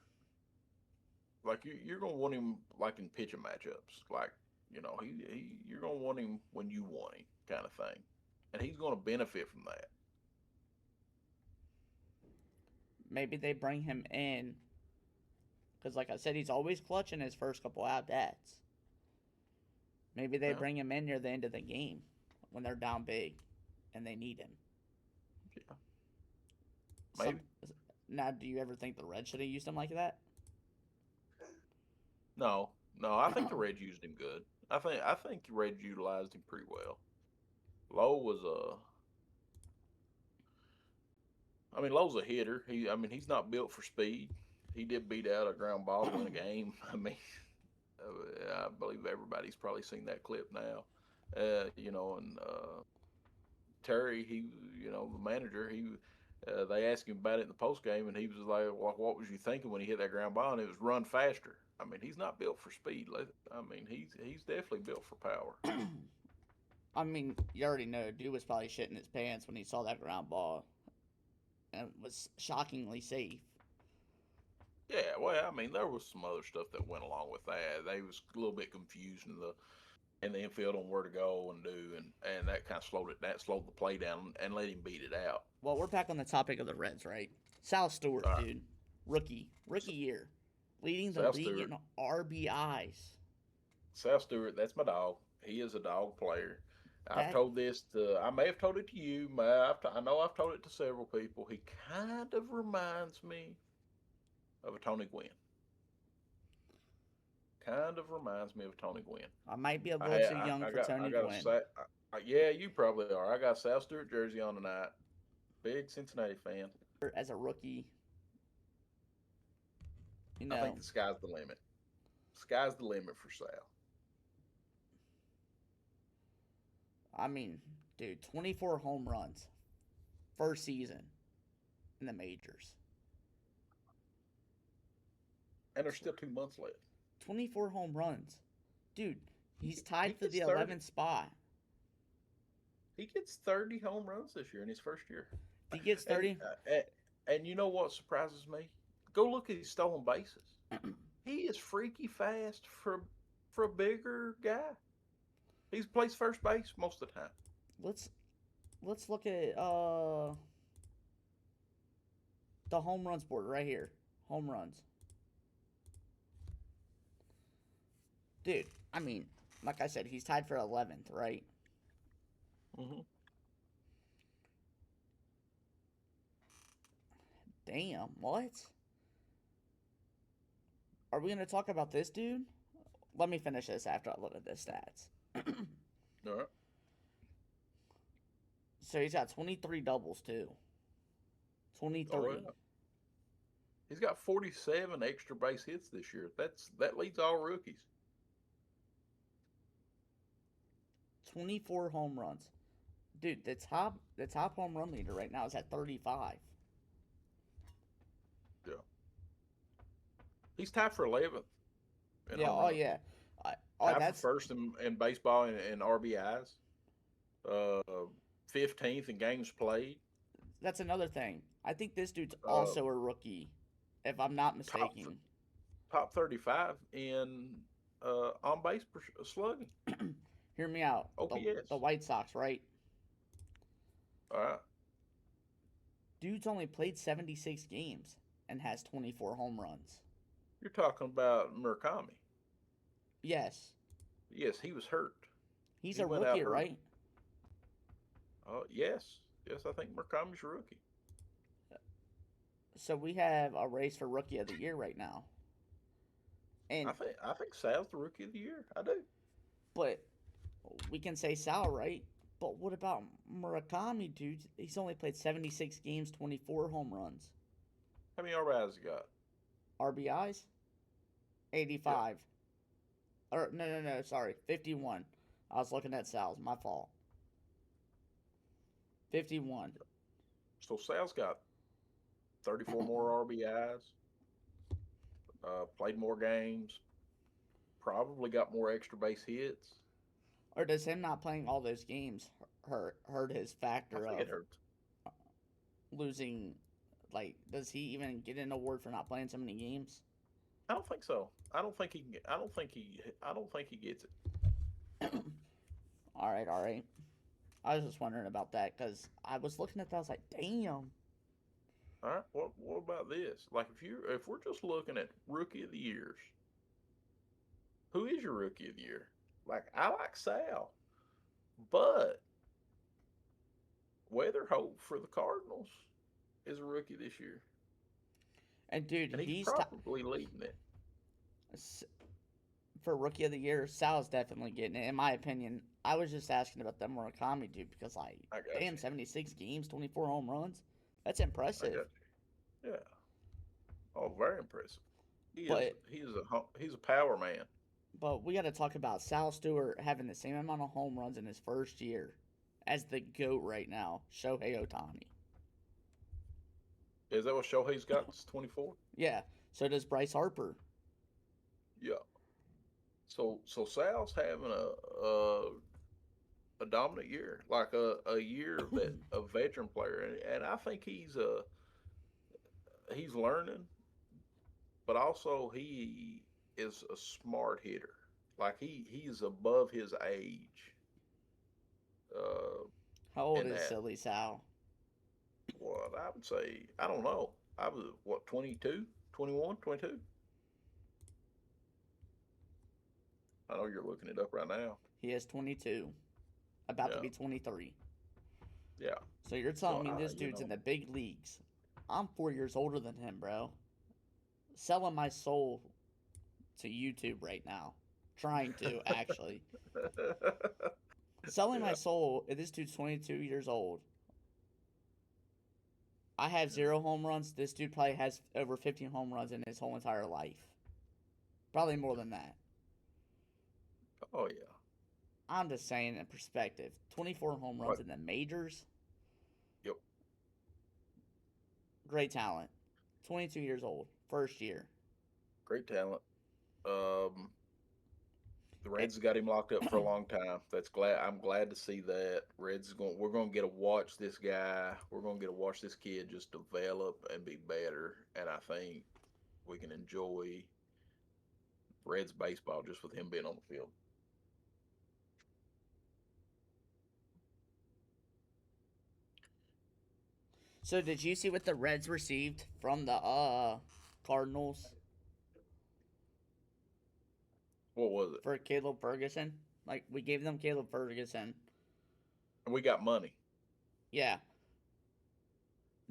Speaker 1: Like you're gonna want him like in pitching matchups. Like you're gonna want him when you want him, kind of thing, and he's gonna benefit from that.
Speaker 2: Maybe they bring him in Because, like I said, he's always clutching his first couple at bats. Maybe they
Speaker 1: Yeah.
Speaker 2: bring him in near the end of the game when they're down big and they need him.
Speaker 1: Yeah.
Speaker 2: Some-
Speaker 1: Maybe.
Speaker 2: now, do you ever think the Reds should have used him like that?
Speaker 1: No, I think the Reds used him good. I think the Reds utilized him pretty well. Lowe was Lowe's a hitter. He's not built for speed. He did beat out a ground ball in a game. I believe everybody's probably seen that clip now. And Terry, the manager, they asked him about it in the post game, and he was like, well, "What was you thinking when he hit that ground ball?" And it was run faster. He's not built for speed. He's definitely built for power.
Speaker 2: You already know, dude was probably shitting his pants when he saw that ground ball. And it was shockingly safe.
Speaker 1: Yeah, well, there was some other stuff that went along with that. They was a little bit confused in the infield on where to go and do, and that kind of slowed the play down and let him beat it out.
Speaker 2: Well, we're back on the topic of the Reds, right? Sal Stewart,
Speaker 1: All right.
Speaker 2: dude. Rookie year. Leading the
Speaker 1: Sal
Speaker 2: league
Speaker 1: Stewart.
Speaker 2: in RBIs.
Speaker 1: Sal Stewart, that's my dog. He is a dog player.
Speaker 2: That-
Speaker 1: I may have told it to you. I know I've told it to several people. He kind of reminds me of a Tony Gwynn. Kind of reminds me of Tony Gwynn.
Speaker 2: I might be a little too young for Tony Gwynn.
Speaker 1: Yeah, you probably are. I got a Sal Stewart jersey on tonight. Big Cincinnati fan.
Speaker 2: As a rookie,
Speaker 1: I think the sky's the limit. Sky's the limit for Sal.
Speaker 2: Dude, 24 home runs. First season in the majors.
Speaker 1: And there's still 2 months left.
Speaker 2: 24 home runs. Dude, he's tied for
Speaker 1: gets
Speaker 2: the
Speaker 1: 30.
Speaker 2: 11th spot.
Speaker 1: He gets 30 home runs this year in his first year.
Speaker 2: He gets 30.
Speaker 1: And you know what surprises me? Go look at his stolen bases. He is freaky fast for a bigger guy. He plays first base most of the time.
Speaker 2: Let's look at the home runs board right here. Home runs. Dude, like I said, he's tied for 11th, right?
Speaker 1: Mm-hmm.
Speaker 2: Damn, what? Are we going to talk about this dude? Let me finish this after I look at the stats.
Speaker 1: All right.
Speaker 2: So he's got 23 doubles, too. 23.
Speaker 1: Oh, yeah. He's got 47 extra base hits this year. That leads all rookies.
Speaker 2: 24 home runs. Dude, the top home run leader right now is at 35.
Speaker 1: Yeah. He's tied for 11th.
Speaker 2: Yeah, oh yeah.
Speaker 1: Tied
Speaker 2: That's
Speaker 1: for first in baseball in RBIs. 15th in games played.
Speaker 2: that's another thing. I think this dude's also a rookie, if I'm not mistaken.
Speaker 1: Top 35 in on base slugging.
Speaker 2: Hear me out.
Speaker 1: OPS.
Speaker 2: The White Sox, right?
Speaker 1: All right.
Speaker 2: Dude's only played 76 games and has 24 home runs.
Speaker 1: You're talking about Murakami.
Speaker 2: Yes.
Speaker 1: Yes, he was hurt.
Speaker 2: He's
Speaker 1: He
Speaker 2: a
Speaker 1: went out
Speaker 2: rookie,
Speaker 1: hurt.
Speaker 2: right?
Speaker 1: Yes, I think Murakami's a rookie.
Speaker 2: So we have a race for Rookie of the Year right now. And
Speaker 1: I think Sal's the rookie of the year. I do.
Speaker 2: but we can say Sal, right? But what about Murakami, dude? He's only played 76 games, 24 home runs.
Speaker 1: How many RBIs he got?
Speaker 2: RBIs? 85. Or no, sorry, 51. I was looking at Sal's, my fault. 51.
Speaker 1: So Sal's got 34 more RBIs. Played more games. Probably got more extra base hits.
Speaker 2: Or does him not playing all those games hurt his
Speaker 1: I
Speaker 2: factor
Speaker 1: think
Speaker 2: of
Speaker 1: it hurt.
Speaker 2: losing? Like, does he even get an award for not playing so many games?
Speaker 1: I don't think so. I don't think he gets it.
Speaker 2: All right. I was just wondering about that because I was looking at that. I was like, damn.
Speaker 1: All right. What about this? Like if we're just looking at rookie of the years, who is your rookie of the year? Like I like Sal, but Weatherhope for the Cardinals is a rookie this year,
Speaker 2: And dude,
Speaker 1: and he's
Speaker 2: he's
Speaker 1: probably leading it.
Speaker 2: for rookie of the year. Sal's definitely getting it, in my opinion. I was just asking about the Murakami dude because, like,
Speaker 1: I got
Speaker 2: damn,
Speaker 1: you.
Speaker 2: 76 games, 24 home runs. That's
Speaker 1: I
Speaker 2: impressive.
Speaker 1: got you. Yeah. Oh, very impressive.
Speaker 2: But
Speaker 1: He's a power man.
Speaker 2: we got to talk about Sal Stewart having the same amount of home runs in his first year as the GOAT right now, Shohei Ohtani.
Speaker 1: Is that what Shohei's got? It's 24.
Speaker 2: Yeah, so does Bryce Harper.
Speaker 1: Yeah. So Sal's having a dominant year, like a year that a veteran player, and I think he's learning, but also he is a smart hitter. Like he's above his age. Uh,
Speaker 2: How old
Speaker 1: in
Speaker 2: is
Speaker 1: that,
Speaker 2: silly Sal?
Speaker 1: what I would say, I don't know. I was what 22, 21, 22. I know you're looking it up right now.
Speaker 2: He is 22, about to
Speaker 1: Yeah,
Speaker 2: be 23.
Speaker 1: yeah.
Speaker 2: So you're
Speaker 1: So
Speaker 2: telling me
Speaker 1: I,
Speaker 2: this
Speaker 1: you
Speaker 2: dude's in
Speaker 1: know,
Speaker 2: the big leagues? I'm 4 years older than him, bro. Selling my soul to YouTube right now. Trying to, actually. Selling my
Speaker 1: yeah.
Speaker 2: soul. This dude's 22 years old. I have 0 home runs. This dude probably has over 15 home runs in his whole entire life. Probably more than that.
Speaker 1: Oh yeah.
Speaker 2: I'm just saying in perspective. 24 home runs
Speaker 1: Right.
Speaker 2: in the majors.
Speaker 1: Yep.
Speaker 2: Great talent. 22 years old. First year.
Speaker 1: Great talent. Um, the
Speaker 2: Eh,
Speaker 1: Reds got him locked up for a long time. I'm glad to see that. We're going to get to watch this guy. We're going to get to watch this kid just develop and be better. And I think we can enjoy Reds baseball just with him being on the field.
Speaker 2: So did you see what the Reds received from the Cardinals
Speaker 1: What was it?
Speaker 2: for Caleb Ferguson? Like we gave them Caleb Ferguson.
Speaker 1: And we got money.
Speaker 2: Yeah.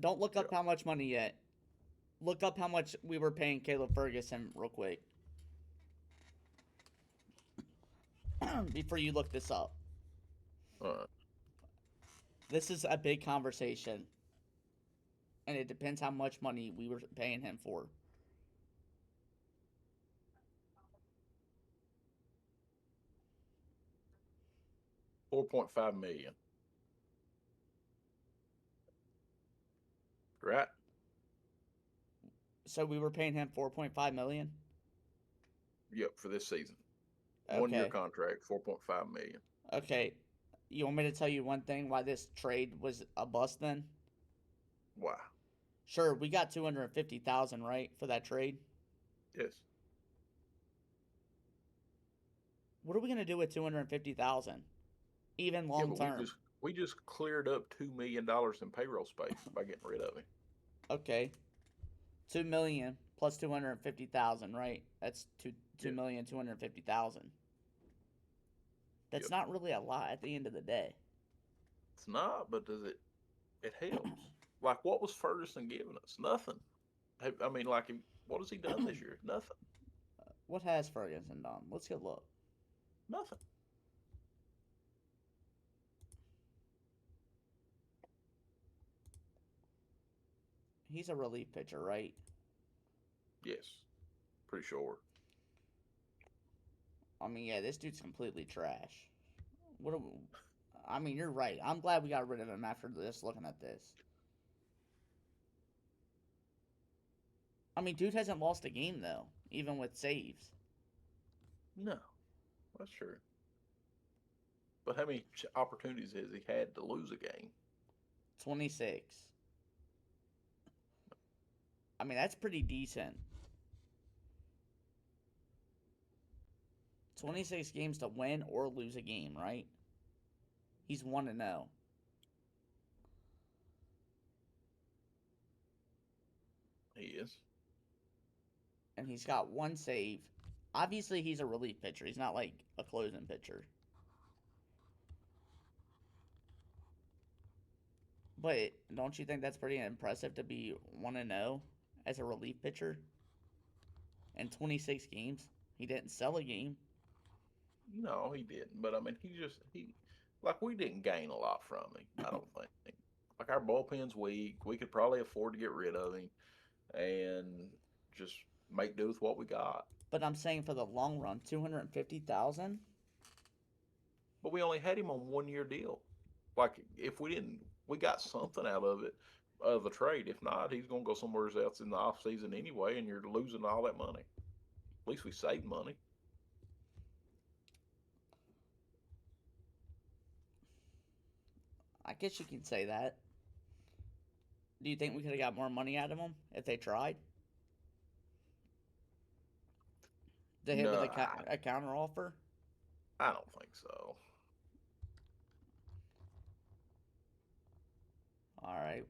Speaker 2: Don't look
Speaker 1: Yeah.
Speaker 2: up how much money yet. Look up how much we were paying Caleb Ferguson real quick. Before you look this up.
Speaker 1: All right.
Speaker 2: This is a big conversation. And it depends how much money we were paying him for.
Speaker 1: $4.5 million. Right?
Speaker 2: So we were paying him 4.5 million.
Speaker 1: Yep, for this season. 1 year
Speaker 2: Okay.
Speaker 1: contract, 4.5 million.
Speaker 2: Okay. You want me to tell you one thing why this trade was a bust then?
Speaker 1: Why?
Speaker 2: Sure, we got 250,000, right, for that trade.
Speaker 1: Yes.
Speaker 2: What are we going to do with 250,000? Even
Speaker 1: Yeah,
Speaker 2: long
Speaker 1: but
Speaker 2: term.
Speaker 1: we just cleared up $2 million in payroll space by getting rid of him.
Speaker 2: Okay. 2 million plus 250,000, right? That's two
Speaker 1: Yeah.
Speaker 2: 2,250,000. That's
Speaker 1: Yep.
Speaker 2: not really a lot at the end of the day.
Speaker 1: It's not, but does it? It helps. Like, what was Ferguson giving us? Nothing. I mean, like, what has he done this year? Nothing.
Speaker 2: What has Ferguson done? Let's go look.
Speaker 1: Nothing.
Speaker 2: He's a relief pitcher, right?
Speaker 1: Yes. Pretty sure.
Speaker 2: I mean, yeah, this dude's completely trash. What? I mean, you're right. I'm glad we got rid of him after this. Looking at this, I mean, dude hasn't lost a game though, even with saves.
Speaker 1: No. That's true. But how many opportunities has he had to lose a game?
Speaker 2: 26. I mean, that's pretty decent. 26 games to win or lose a game, right? He's 1-0.
Speaker 1: He is.
Speaker 2: And he's got 1 save. Obviously, he's a relief pitcher. He's not like a closing pitcher. But don't you think that's pretty impressive to be 1-0 as a relief pitcher in 26 games? He didn't sell a game.
Speaker 1: No, he didn't. But I mean, we didn't gain a lot from him. I don't think. Like our bullpen's weak. We could probably afford to get rid of him and just make do with what we got.
Speaker 2: But I'm saying for the long run, 250,000.
Speaker 1: But we only had him on 1 year deal. Like if we didn't, we got something out of it, of the trade. If not, he's gonna go somewhere else in the off season anyway, and you're losing all that money. At least we saved money.
Speaker 2: I guess you can say that. Do you think we could have got more money out of him if they tried? To hit with
Speaker 1: No,
Speaker 2: a counter offer?
Speaker 1: I don't think so.
Speaker 2: All right.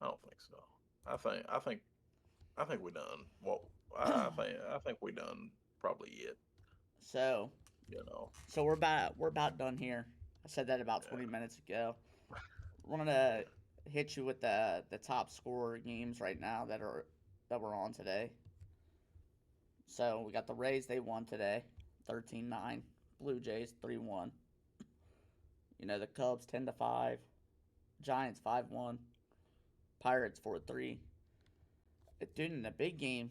Speaker 1: I don't think so. I think we done. Well, I think we done probably it.
Speaker 2: So
Speaker 1: You know.
Speaker 2: we're about done here. I said that about 20 minutes ago. We're gonna hit you with the top scorer games right now that we're on today. So we got the Rays, they won today, 13-9. Blue Jays 3-1. You know, the Cubs 10-5. Giants 5-1. Pirates 4-3. Dude, in the big game,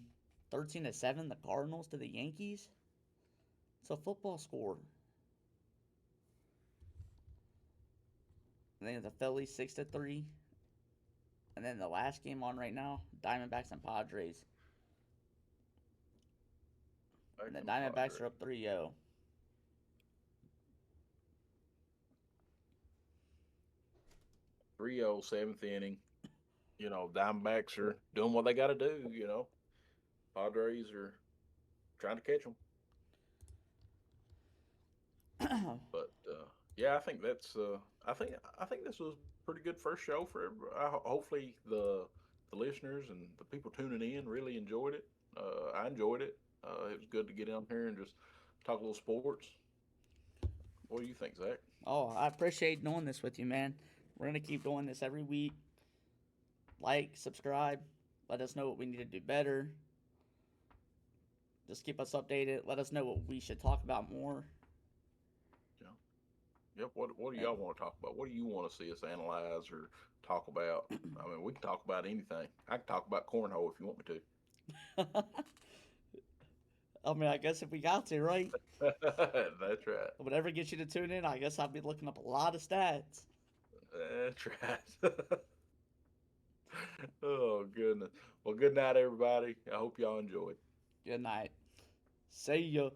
Speaker 2: 13-7, the Cardinals to the Yankees. It's a football score. And then the Phillies 6-3. And then the last game on right now, Diamondbacks and Padres. And the Diamondbacks are up 3-0.
Speaker 1: Three-0, seventh inning. You know, Diamondbacks are doing what they got to do. You know, Padres are trying to catch them. But yeah, I think that's. I think this was a pretty good first show for everybody. Hopefully the listeners and the people tuning in really enjoyed it. I enjoyed it. It was good to get on here and just talk a little sports. What do you think, Zach?
Speaker 2: Oh, I appreciate doing this with you, man. We're going to keep doing this every week. Like, subscribe. Let us know what we need to do better. Just keep us updated. Let us know what we should talk about more.
Speaker 1: Yep. What do y'all want to talk about? What do you want to see us analyze or talk about? I mean, we can talk about anything. I can talk about cornhole if you want me to.
Speaker 2: I mean, I guess if we got to, right?
Speaker 1: That's right.
Speaker 2: Whatever gets you to tune in, I guess I'll be looking up a lot of stats.
Speaker 1: That's right. Oh, goodness. Well, good night, everybody. I hope y'all enjoyed.
Speaker 2: Good night. See ya.